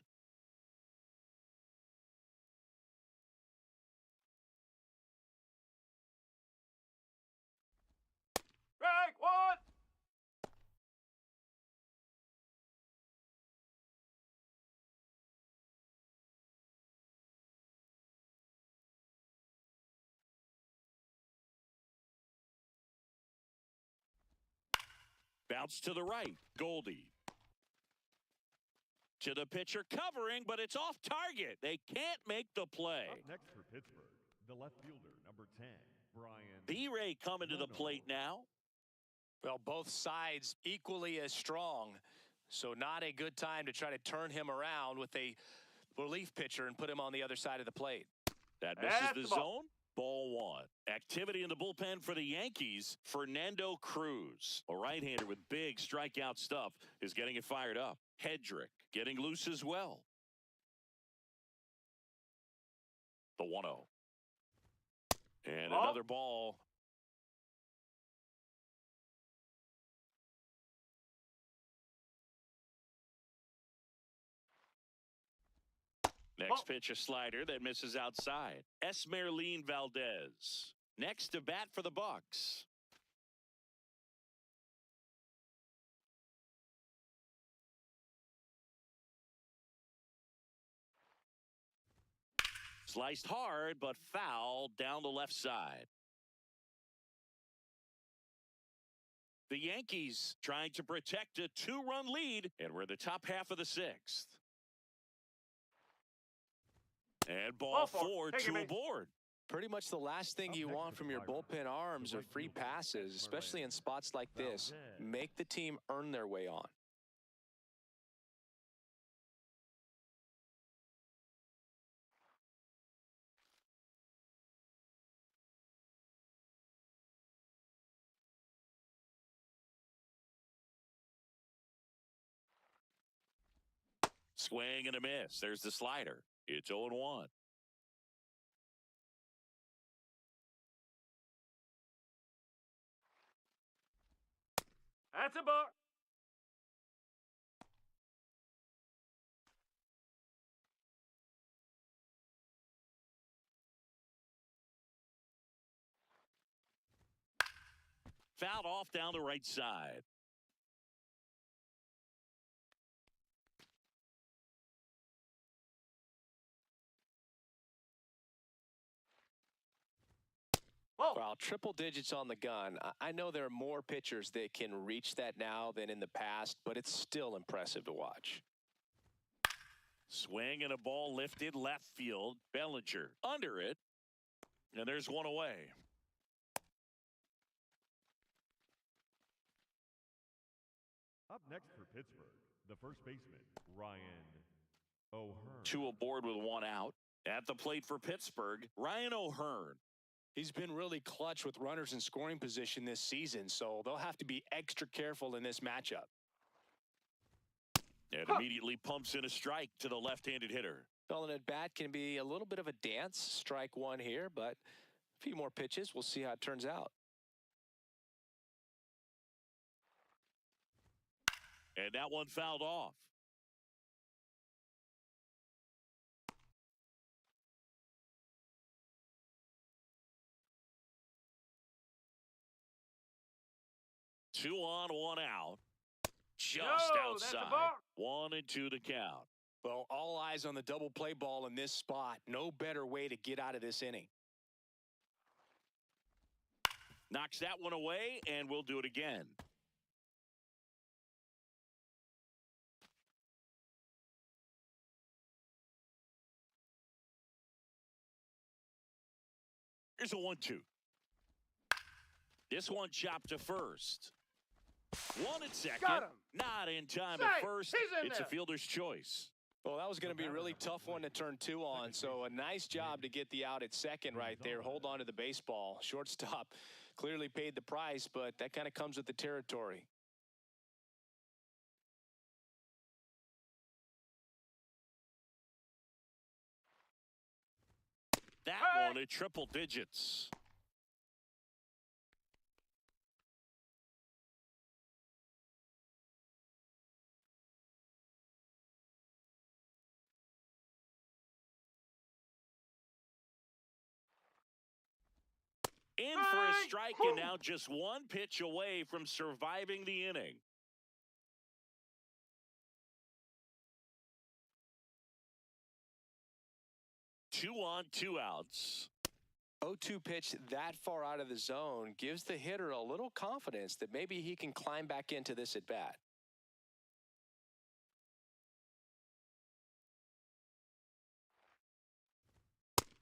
Strike one! Bounce to the right. Goldie. To the pitcher covering, but it's off target. They can't make the play. Up next for Pittsburgh, the left fielder, number 10, Brian. B-Ray coming to the plate now. Well, both sides equally as strong. So not a good time to try to turn him around with a relief pitcher and put him on the other side of the plate. That misses That's the the ball. zone. Ball one. Activity in the bullpen for the Yankees. Fernando Cruz, a right-hander with big strikeout stuff, is getting it fired up. Hedrick getting loose as well. The 1-0. And Ball. another ball. Next pitch, a slider that misses outside. Esmeralin Valdez. Next to bat for the Bucks. Sliced hard, but foul down the left side. The Yankees trying to protect a 2-run lead, and we're in the top half of the 6th. And ball 4, Take it, 2 mate. aboard. Pretty much the last thing Up you next want for from the your Pirates, bullpen arms the are right free fielder, passes, especially in spots like this. Valdez. Make the team earn their way on. Swing and a miss. There's the slider. It's 0-1. That's a ball. Fouled off down the right side. Whoa. Well, triple digits on the gun. I know there are more pitchers that can reach that now than in the past, but it's still impressive to watch. Swing and a ball lifted left field. Bellinger under it. And there's one away. Up next for Pittsburgh, the first baseman, Ryan O'Hearn. Two aboard with one out. At the plate for Pittsburgh, Ryan O'Hearn. He's been really clutch with runners in scoring position this season, so they'll have to be extra careful in this matchup. And immediately pumps in a strike to the left-handed hitter. Well, an at-bat can be a little bit of a dance. Strike one here, but a few more pitches. We'll see how it turns out. And that one fouled off. Two on, one out. Just That's a outside. ball. 1-2 the count. Well, all eyes on the double play ball in this spot. No better way to get out of this inning. Knocks that one away, and we'll do it again. Here's a 1-2. This one chopped to first. One at second. Got him. Not in time Safe. at first. He's in It's there. a fielder's choice. Well, that was going to be a really tough one to turn two on, so a nice job to get the out at second right there. Hold on to the baseball. Shortstop clearly paid the price, but that kind of comes with the territory. That Hey. one at triple digits. In for a Hey. strike, Whew. and now just one pitch away from surviving the inning. Two on, two outs. 0-2 pitch that far out of the zone gives the hitter a little confidence that maybe he can climb back into this at bat.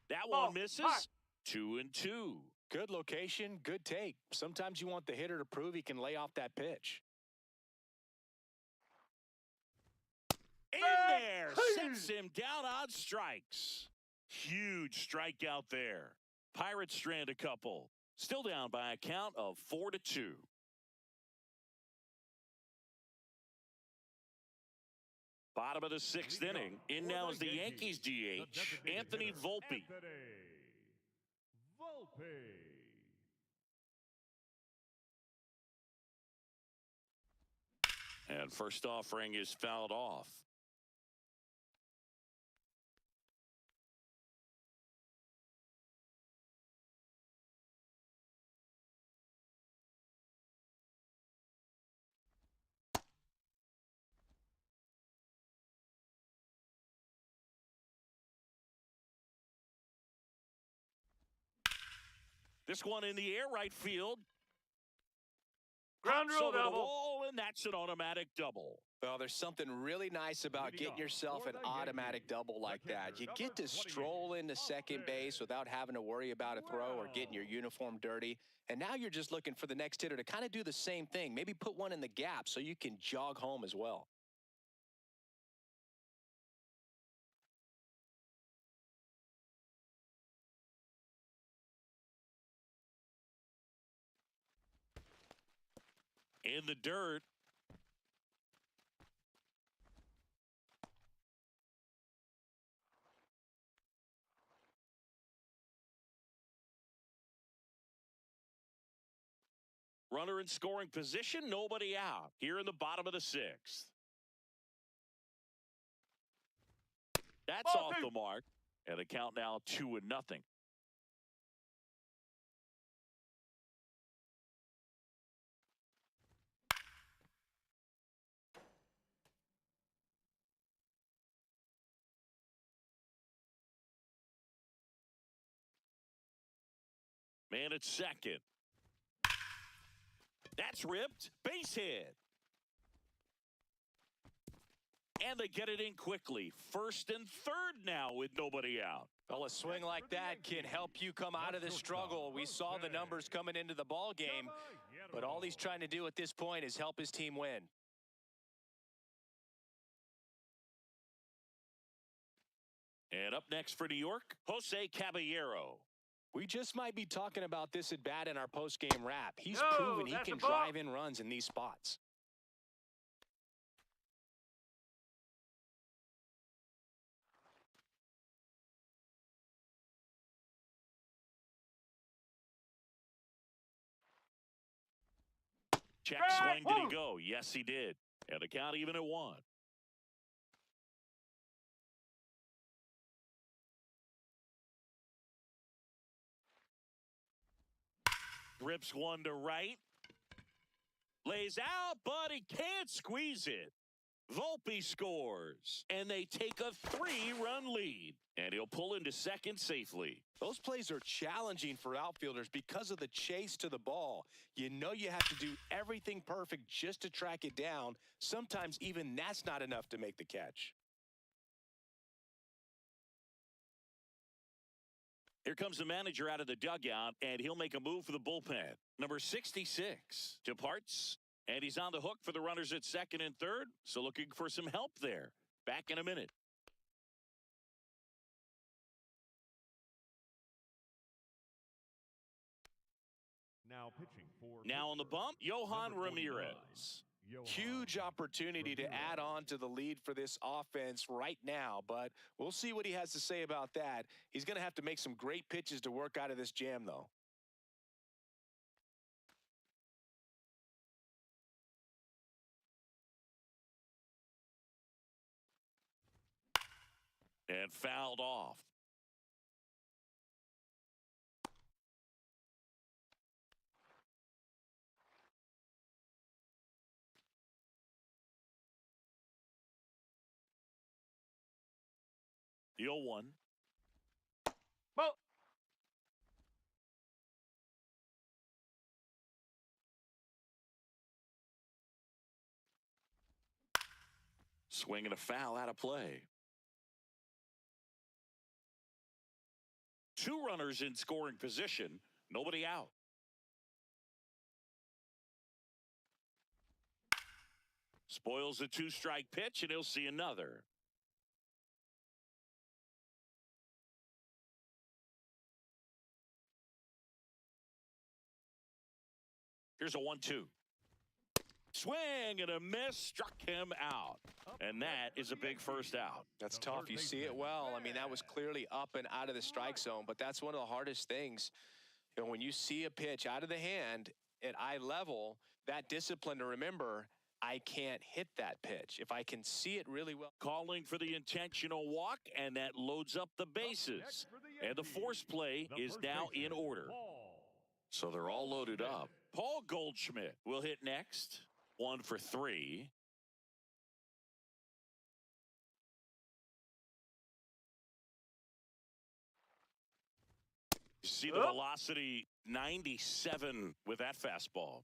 That Ball. one misses. Hot. 2-2. Good location, good take. Sometimes you want the hitter to prove he can lay off that pitch. In Hey. there. Hey. Sets him down on strikes. Huge strikeout there. Pirates strand a couple. Still down by a count of 4-2. Bottom of the sixth inning. In now is the Yankees DH, Anthony Volpe. And first offering is fouled off. This one in the air, right field. Ground Hops rule over the double. wall, and that's an automatic double. Well, there's something really nice about getting yourself an automatic double like that. You get to stroll into second base without having to worry about a throw or getting your uniform dirty. And now you're just looking for the next hitter to kind of do the same thing. Maybe put one in the gap so you can jog home as well. In the dirt. Runner in scoring position, nobody out. Here in the bottom of the sixth. That's off the mark. And the count now 2-0. Man at second. That's ripped. Base hit. And they get it in quickly. First and third now with nobody out. Well, a swing like that can help you come out of the struggle. We saw the numbers coming into the ball game, but all he's trying to do at this point is help his team win. And up next for New York, Jose Caballero. We just might be talking about this at bat in our post-game wrap. He's proven he can drive in runs in these spots. Check swing, did he go? Yes, he did. And the count even at 1. Rips one to right. Lays out, but he can't squeeze it. Volpe scores, and they take a 3-run lead. And he'll pull into second safely. Those plays are challenging for outfielders because of the chase to the ball. You know you have to do everything perfect just to track it down. Sometimes even that's not enough to make the catch. Here comes the manager out of the dugout, and he'll make a move for the bullpen. Number 66 departs, and he's on the hook for the runners at second and third, so looking for some help there. Back in a minute. Now on the bump, Yohan Ramirez. Huge opportunity to add on to the lead for this offense right now, but we'll see what he has to say about that. He's going to have to make some great pitches to work out of this jam, though. And fouled off. The 0-1. Ball. Swing and a foul out of play. 2 runners in scoring position. Nobody out. Spoils the 2-strike pitch, and he'll see another. Here's a 1-2. Swing and a miss, struck him out. And that is a big first out. That's tough. You see it well. I mean, that was clearly up and out of the strike zone, but that's one of the hardest things. You know, when you see a pitch out of the hand at eye level, that discipline to remember, I can't hit that pitch. If I can see it really well. Calling for the intentional walk, and that loads up the bases. And the force play is now in order. So they're all loaded up. Paul Goldschmidt will hit next. 1 for 3. You see the velocity 97 with that fastball.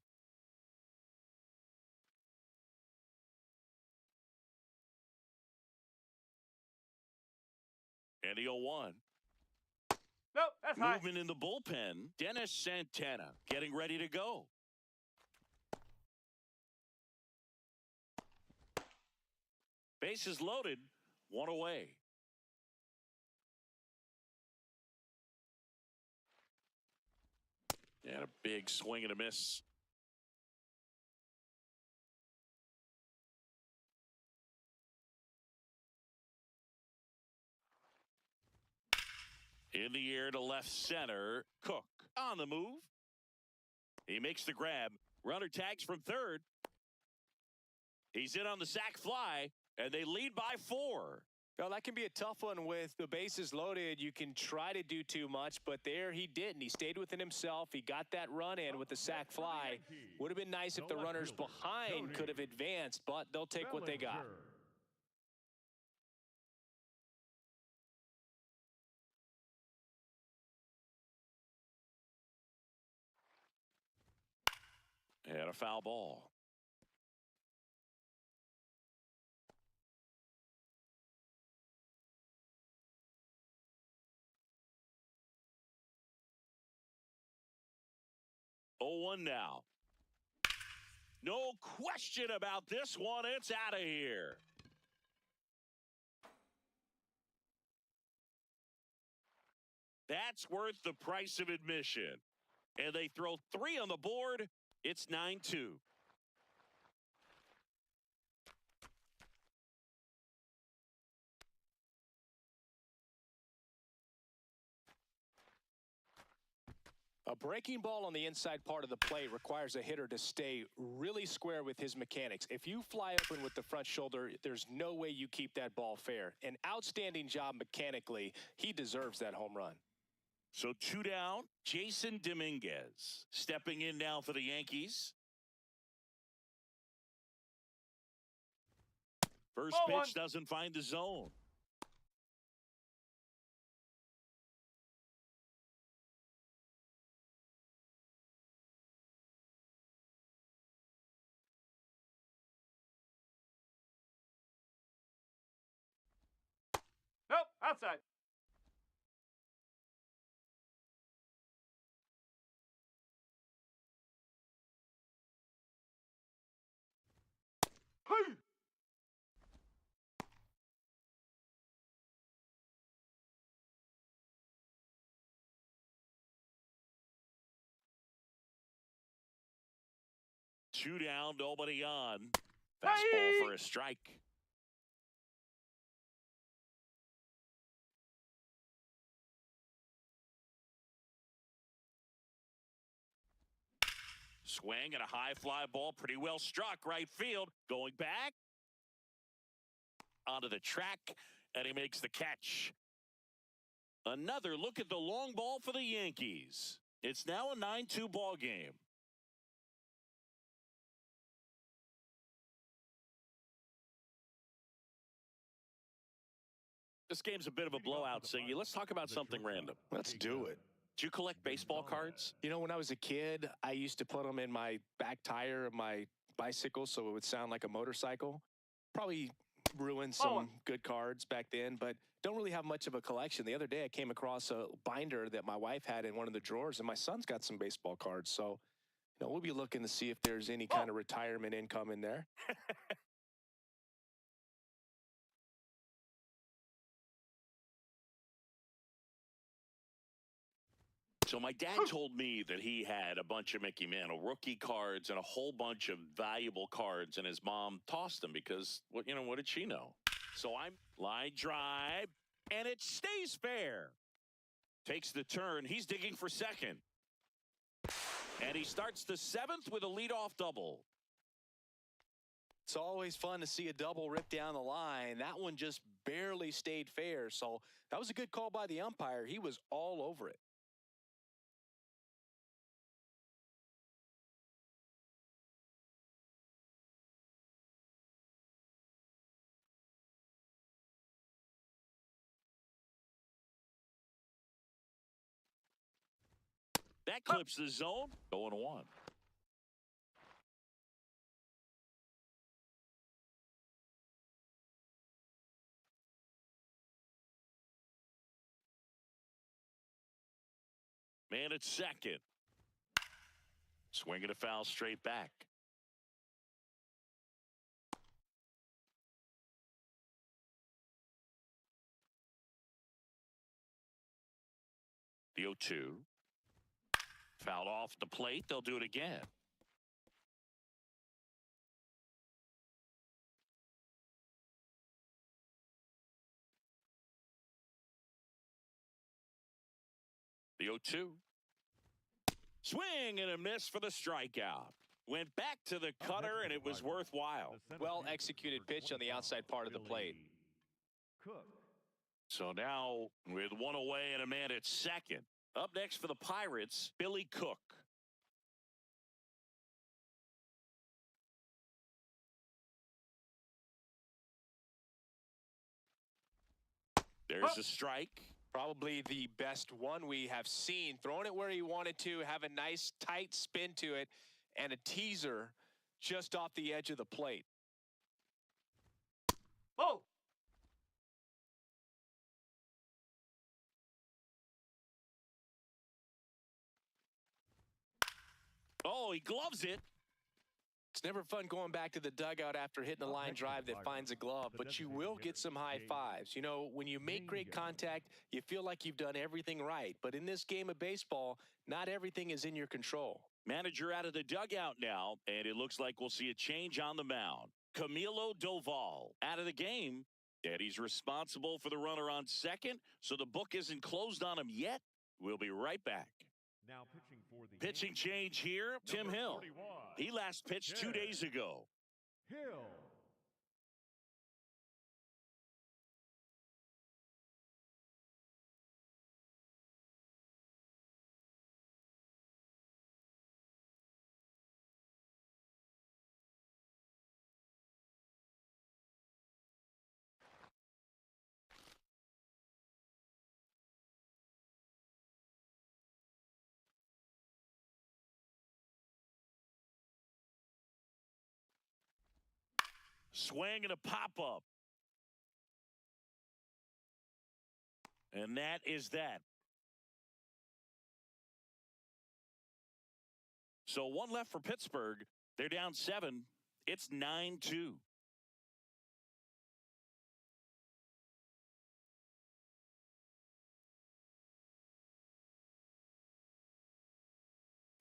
And the 0-1. Nope, that's high. Movement in the bullpen. Dennis Santana getting ready to go. Bases loaded, 1 away. And a big swing and a miss. In the air to left center. Cook on the move. He makes the grab. Runner tags from third. He's in on the sac fly, and they lead by 4. Well, that can be a tough one with the bases loaded. You can try to do too much, but there he didn't. He stayed within himself. He got that run in with the sac fly. Would have been nice if the runners behind could have advanced, but they'll take what they got. And a foul ball. Oh, 1 now. No question about this one. It's out of here. That's worth the price of admission. And they throw 3 on the board. It's 9-2. A breaking ball on the inside part of the plate requires a hitter to stay really square with his mechanics. If you fly open with the front shoulder, there's no way you keep that ball fair. An outstanding job mechanically. He deserves that home run. So 2 down, Jason Dominguez stepping in now for the Yankees. First pitch doesn't find the zone. Nope, outside. Hey! Two down, nobody on. Fastball for a strike. Swing and a high fly ball, pretty well struck, right field. Going back onto the track, and he makes the catch. Another look at the long ball for the Yankees. It's now a 9-2 ball game. This game's a bit of a blowout, Siggy. Let's talk about something random. Let's do it. Do you collect baseball cards? You know, when I was a kid, I used to put them in my back tire of my bicycle so it would sound like a motorcycle. Probably ruined some good cards back then, but don't really have much of a collection. The other day I came across a binder that my wife had in one of the drawers, and my son's got some baseball cards. So, you know, we'll be looking to see if there's any kind of retirement income in there. So my dad told me that he had a bunch of Mickey Mantle rookie cards and a whole bunch of valuable cards, and his mom tossed them because, what did she know? So I'm line drive, and it stays fair. Takes the turn. He's digging for second. And he starts the 7th with a leadoff double. It's always fun to see a double rip down the line. That one just barely stayed fair. So that was a good call by the umpire. He was all over it. That clips the zone. 0-1. Man at second. Swinging a foul straight back. The 0-2. Fouled off the plate. They'll do it again. The 0-2. Swing and a miss for the strikeout. Went back to the cutter, and it was worthwhile. Well-executed pitch on the outside part of the plate. Cook. So now, with one away and a man at second. Up next for the Pirates, Billy Cook. There's a strike. Probably the best one we have seen. Throwing it where he wanted to, have a nice tight spin to it, and a teaser just off the edge of the plate. Oh! Oh, he gloves it. It's never fun going back to the dugout after hitting a line drive that finds a glove, but you will get some high fives. You know, when you make great contact, you feel like you've done everything right. But in this game of baseball, not everything is in your control. Manager out of the dugout now, and it looks like we'll see a change on the mound. Camilo Doval out of the game, and he's responsible for the runner on second, so the book isn't closed on him yet. We'll be right back. Now pitching for the Pitching change here, Tim Hill. He last pitched 2 days ago. Hill. Swing and a pop-up. And that is that. So one left for Pittsburgh. They're down 7. It's 9-2.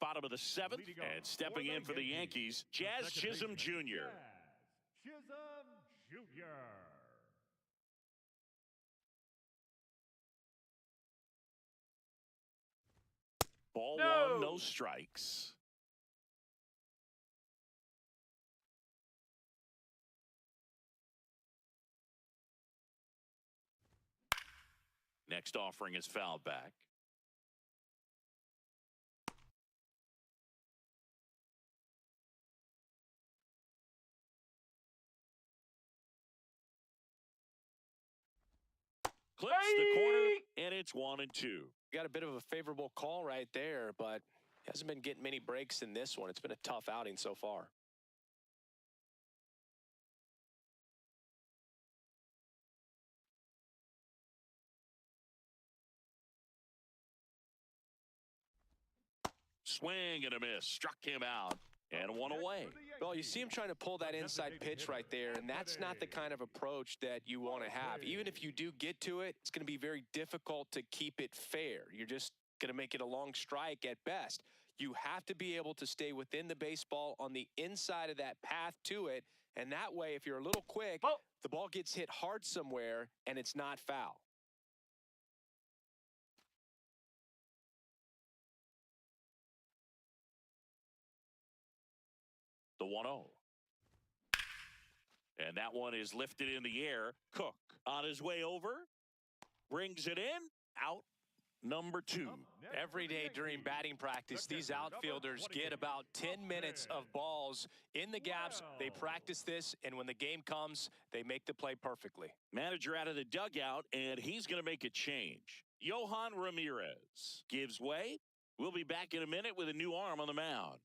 Bottom of the 7th, and stepping in for the Yankees, Jazz Chisholm Jr. Chisholm Jr. Ball No. 1, no strikes. Next offering is fouled back. Clips the corner, and it's 1-2. Got a bit of a favorable call right there, but hasn't been getting many breaks in this one. It's been a tough outing so far. Swing and a miss. Struck him out. And one away. Well, you see him trying to pull that inside pitch right there, and that's not the kind of approach that you want to have. Even if you do get to it, it's going to be very difficult to keep it fair. You're just going to make it a long strike at best. You have to be able to stay within the baseball on the inside of that path to it, and that way, if you're a little quick, the ball gets hit hard somewhere, and it's not foul. The 1-0. And that one is lifted in the air. Cook on his way over. Brings it in. Out number 2. Every day during batting practice, these outfielders get about 10 minutes of balls in the gaps. They practice this, and when the game comes, they make the play perfectly. Manager out of the dugout, and he's going to make a change. Johan Ramirez gives way. We'll be back in a minute with a new arm on the mound.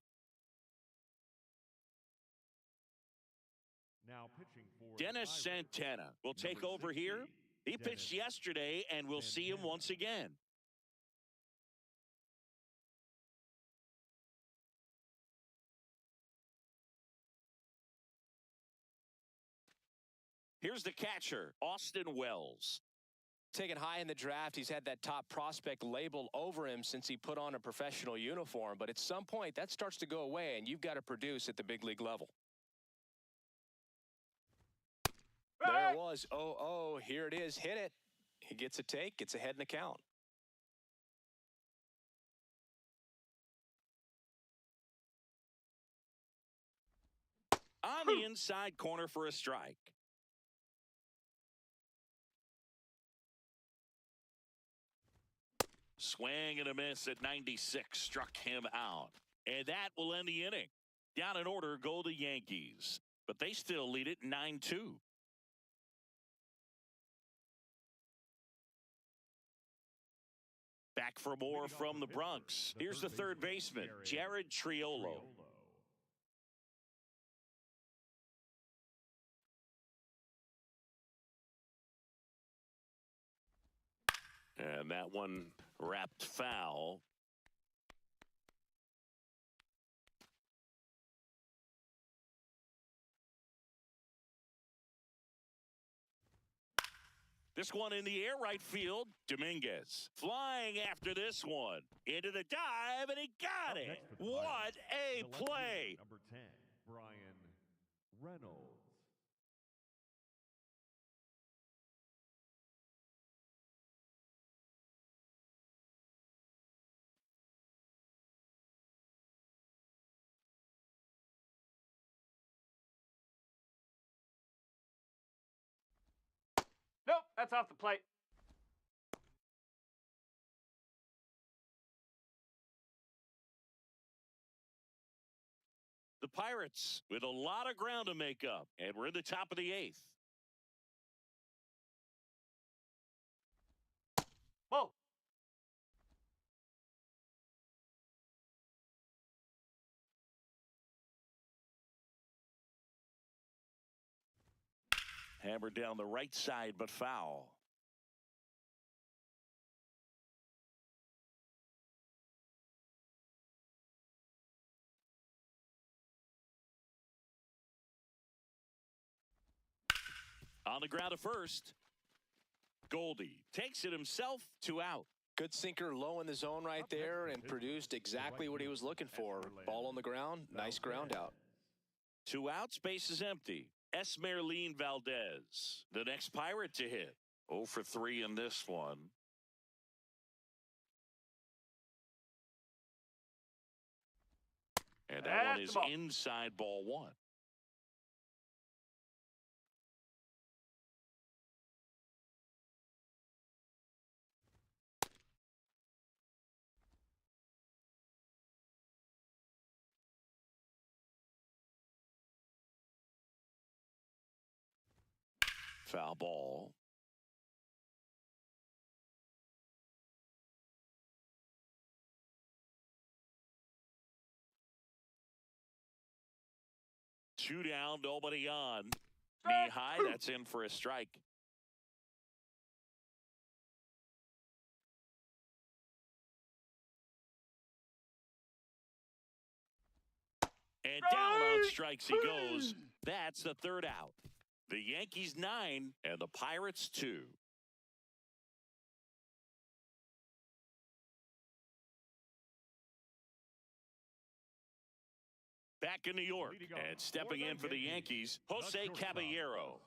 Now pitching for Dennis Santana will take over here. He pitched yesterday, and we'll see him once again. Here's the catcher, Austin Wells. Taken high in the draft, he's had that top prospect label over him since he put on a professional uniform. But at some point, that starts to go away, and you've got to produce at the big league level. There it was. Oh, here it is. Hit it. He gets a take. Gets ahead in the count. On the inside corner for a strike. Swing and a miss at 96. Struck him out. And that will end the inning. Down in order go the Yankees. But they still lead it 9-2. Back for more from the Bronx. Here's the third baseman, Jared Triolo. And that one wrapped foul. This one in the air right field. Dominguez flying after this one. Into the dive, and he got it. What a play. Number 10, Brian Reynolds. Nope, that's off the plate. The Pirates with a lot of ground to make up, and we're in the top of the 8th. Whoa. Hammered down the right side, but foul. On the ground at first. Goldie takes it himself, 2 out. Good sinker low in the zone right there and produced exactly what he was looking for. Ball on the ground, nice ground out. 2 outs, base is empty. Esmeralin Valdez, the next Pirate to hit. 0 for 3 in this one. And that one is inside ball 1. Foul ball. Two down, nobody on. Knee high, that's in for a strike. And down on strikes he goes. That's the 3rd out. The Yankees 9 and the Pirates 2. Back in New York and stepping in for the Yankees, Jose Caballero.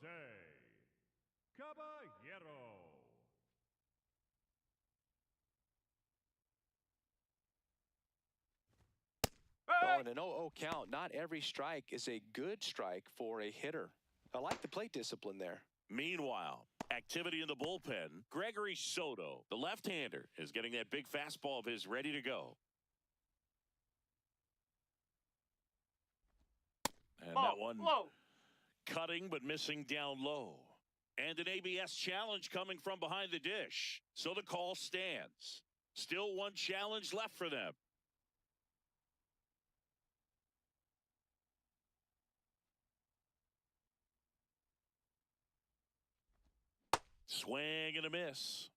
On an 0-0 count, not every strike is a good strike for a hitter. I like the plate discipline there. Meanwhile, activity in the bullpen. Gregory Soto, the left-hander, is getting that big fastball of his ready to go. And that one cutting but missing down low. And an ABS challenge coming from behind the dish. So the call stands. Still one challenge left for them. Swing and a miss.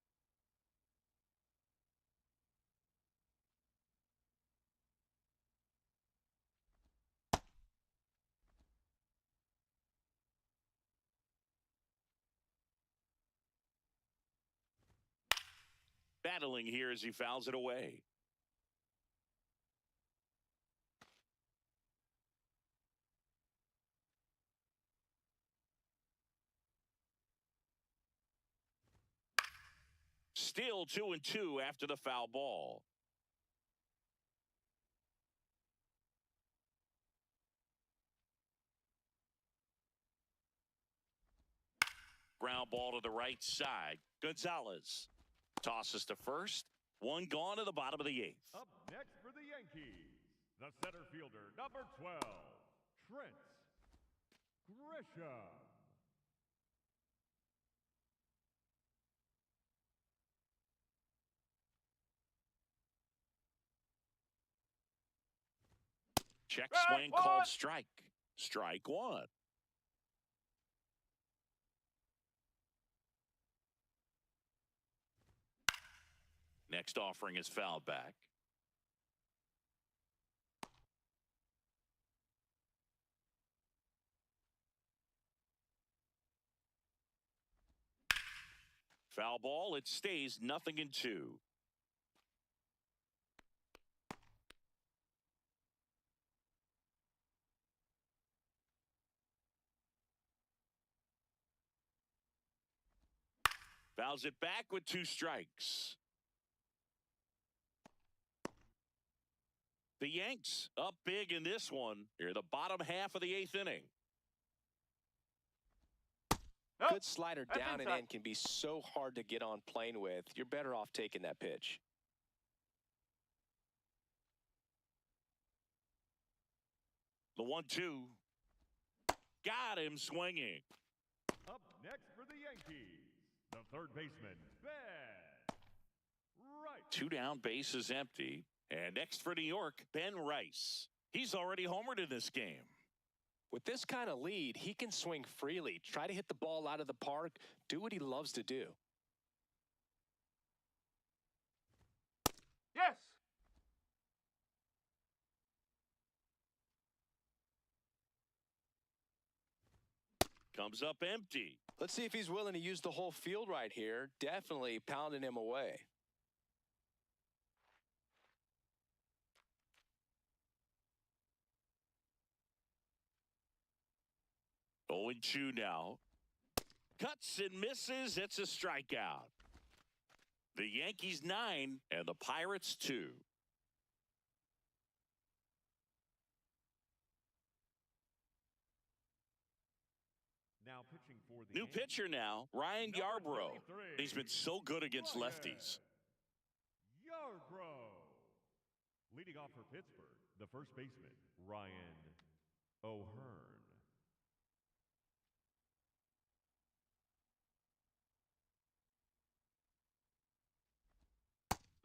Battling here as he fouls it away. Still 2-2 after the foul ball. Ground ball to the right side. Gonzalez tosses to first. One gone to the bottom of the eighth. Up next for the Yankees, the center fielder, number 12, Trent Grisham. Check swing called strike. Strike one. Next offering is fouled back. Foul ball. It stays 0-2. Fouls it back with 2 strikes. The Yanks up big in this one. Here, the bottom half of the 8th inning. Good slider down and in can be so hard to get on plane with. You're better off taking that pitch. The 1-2. Got him swinging. Up next for the Yankees, the third baseman, Ben Rice. 2 down, bases empty. And next for New York, Ben Rice. He's already homered in this game. With this kind of lead, he can swing freely, try to hit the ball out of the park, do what he loves to do. Yes. Comes up empty. Let's see if he's willing to use the whole field right here. Definitely pounding him away. 0-2 now. Cuts and misses. It's a strikeout. The Yankees 9 and the Pirates 2. Now pitching for the New pitcher now, Ryan Yarbrough. He's been so good against lefties. Yarbrough. Leading off for Pittsburgh, the first baseman, Ryan O'Hearn.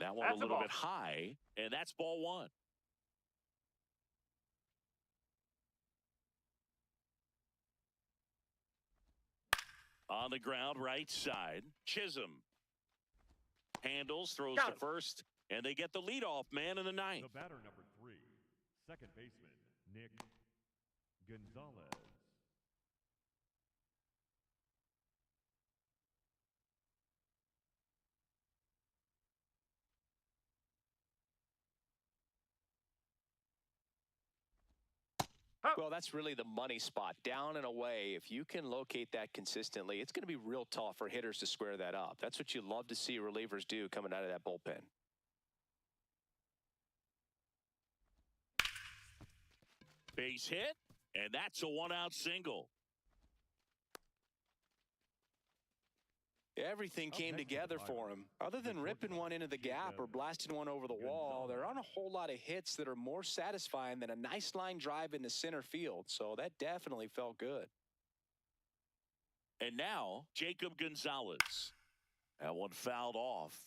That one a little bit high, and that's ball 1. On the ground, right side, Chisholm. Handles, throws to first, and they get the leadoff man in the 9th. The batter, number 3, second baseman, Nick Gonzalez. Well, that's really the money spot, down and away. If you can locate that consistently, it's going to be real tough for hitters to square that up. That's what you love to see relievers do coming out of that bullpen. Base hit, and that's a 1-out single. Everything came together for him. Other than ripping one into the gap or blasting one over the wall, there aren't a whole lot of hits that are more satisfying than a nice line drive into center field. So that definitely felt good. And now, Jacob Gonzalez. That one fouled off.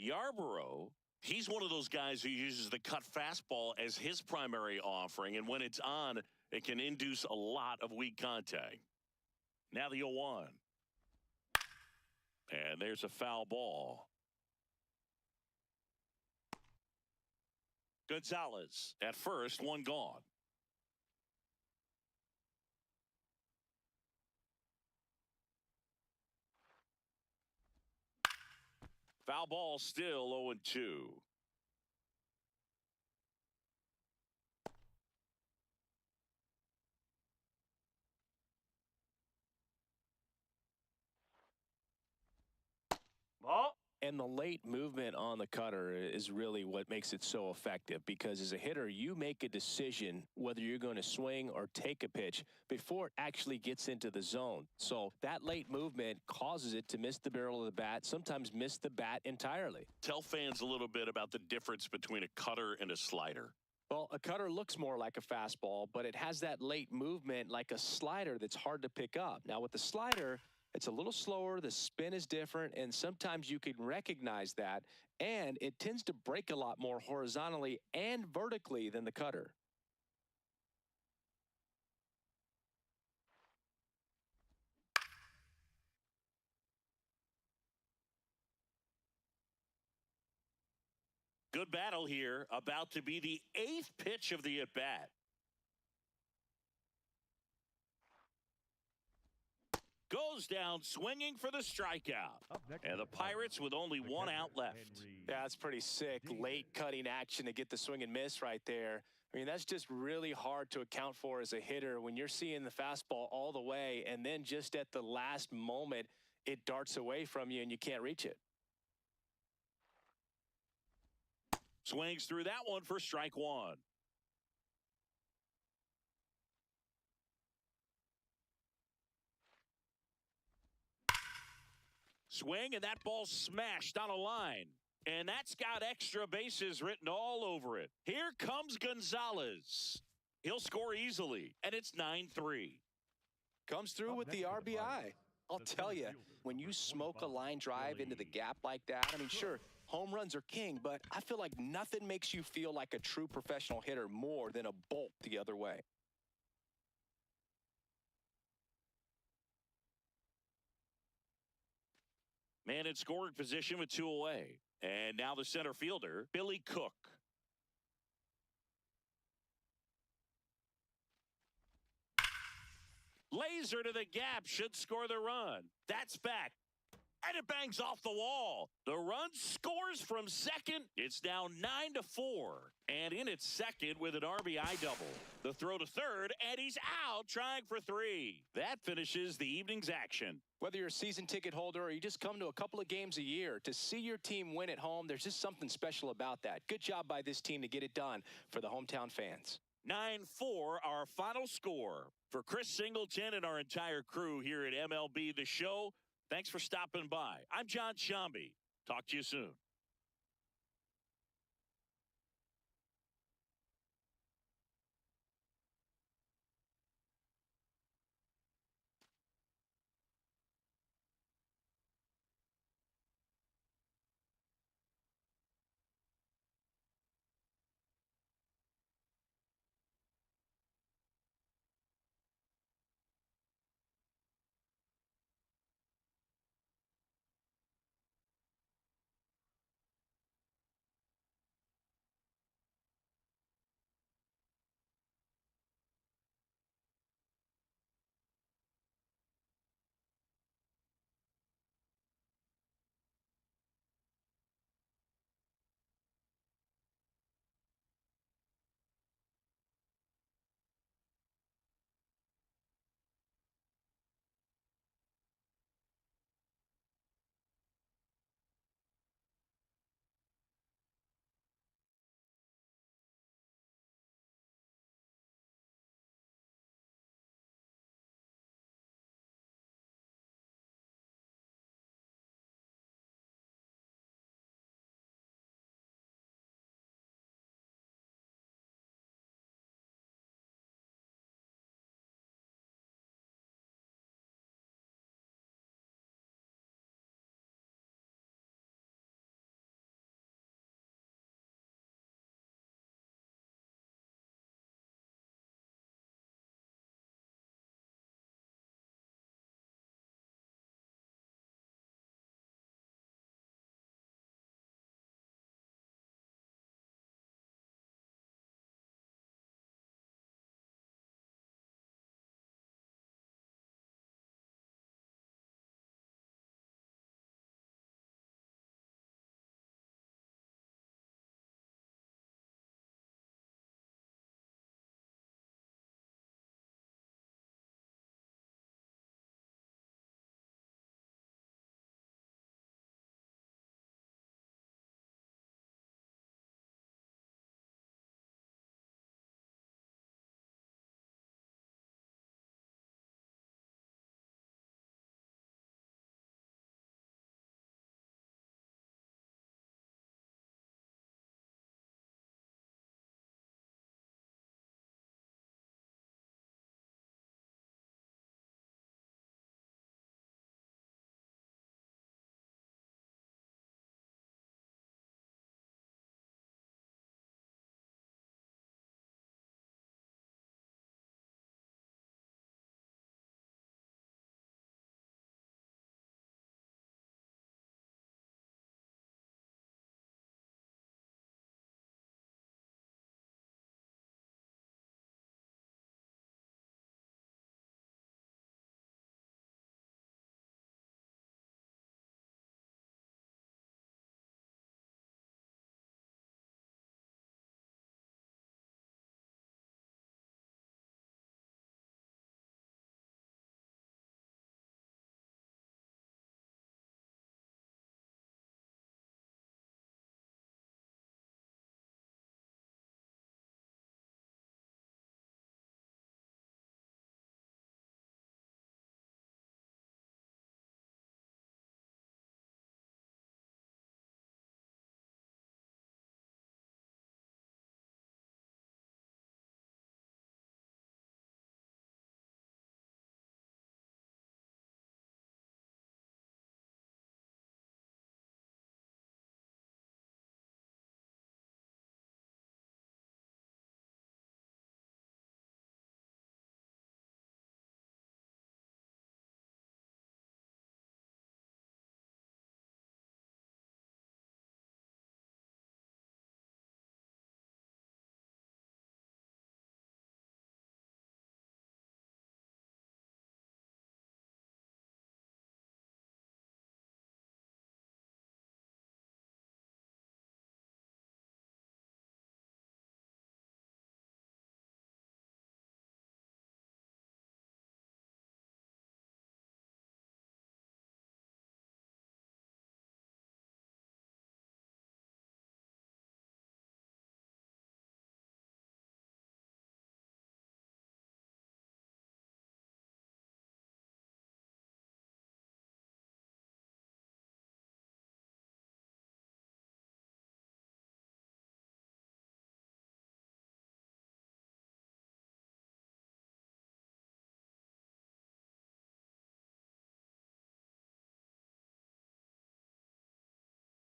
Yarbrough, he's one of those guys who uses the cut fastball as his primary offering. And when it's on, it can induce a lot of weak contact. Now the 0-1. And there's a foul ball. Gonzalez at first, one gone. Foul ball still 0-2. And the late movement on the cutter is really what makes it so effective, because as a hitter, you make a decision whether you're going to swing or take a pitch before it actually gets into the zone. So that late movement causes it to miss the barrel of the bat, sometimes miss the bat entirely. Tell fans a little bit about the difference between a cutter and a slider. Well, a cutter looks more like a fastball, but it has that late movement like a slider that's hard to pick up. Now, with the slider, it's a little slower, the spin is different, and sometimes you can recognize that, and it tends to break a lot more horizontally and vertically than the cutter. Good battle here, about to be the 8th pitch of the at-bat. Goes down swinging for the strikeout. And the Pirates with only one out left. Yeah, that's pretty sick. Late cutting action to get the swing and miss right there. I mean, that's just really hard to account for as a hitter when you're seeing the fastball all the way, and then just at the last moment, it darts away from you and you can't reach it. Swings through that one for strike one. Swing, and that ball smashed on a line. And that's got extra bases written all over it. Here comes Gonzalez. He'll score easily, and it's 9-3. Comes through with the RBI. I'll tell you, when you smoke a line drive into the gap like that, I mean, sure, home runs are king, but I feel like nothing makes you feel like a true professional hitter more than a bolt the other way. Man in scoring position with 2 away. And now the center fielder, Billy Cook. Laser to the gap, should score the run. That's back. And it bangs off the wall. The run scores from second. It's now 9-4. And in its second with an RBI double. The throw to third, and he's out trying for 3. That finishes the evening's action. Whether you're a season ticket holder or you just come to a couple of games a year, to see your team win at home, there's just something special about that. Good job by this team to get it done for the hometown fans. 9-4, our final score. For Chris Singleton and our entire crew here at MLB The Show, thanks for stopping by. I'm John Shambi. Talk to you soon.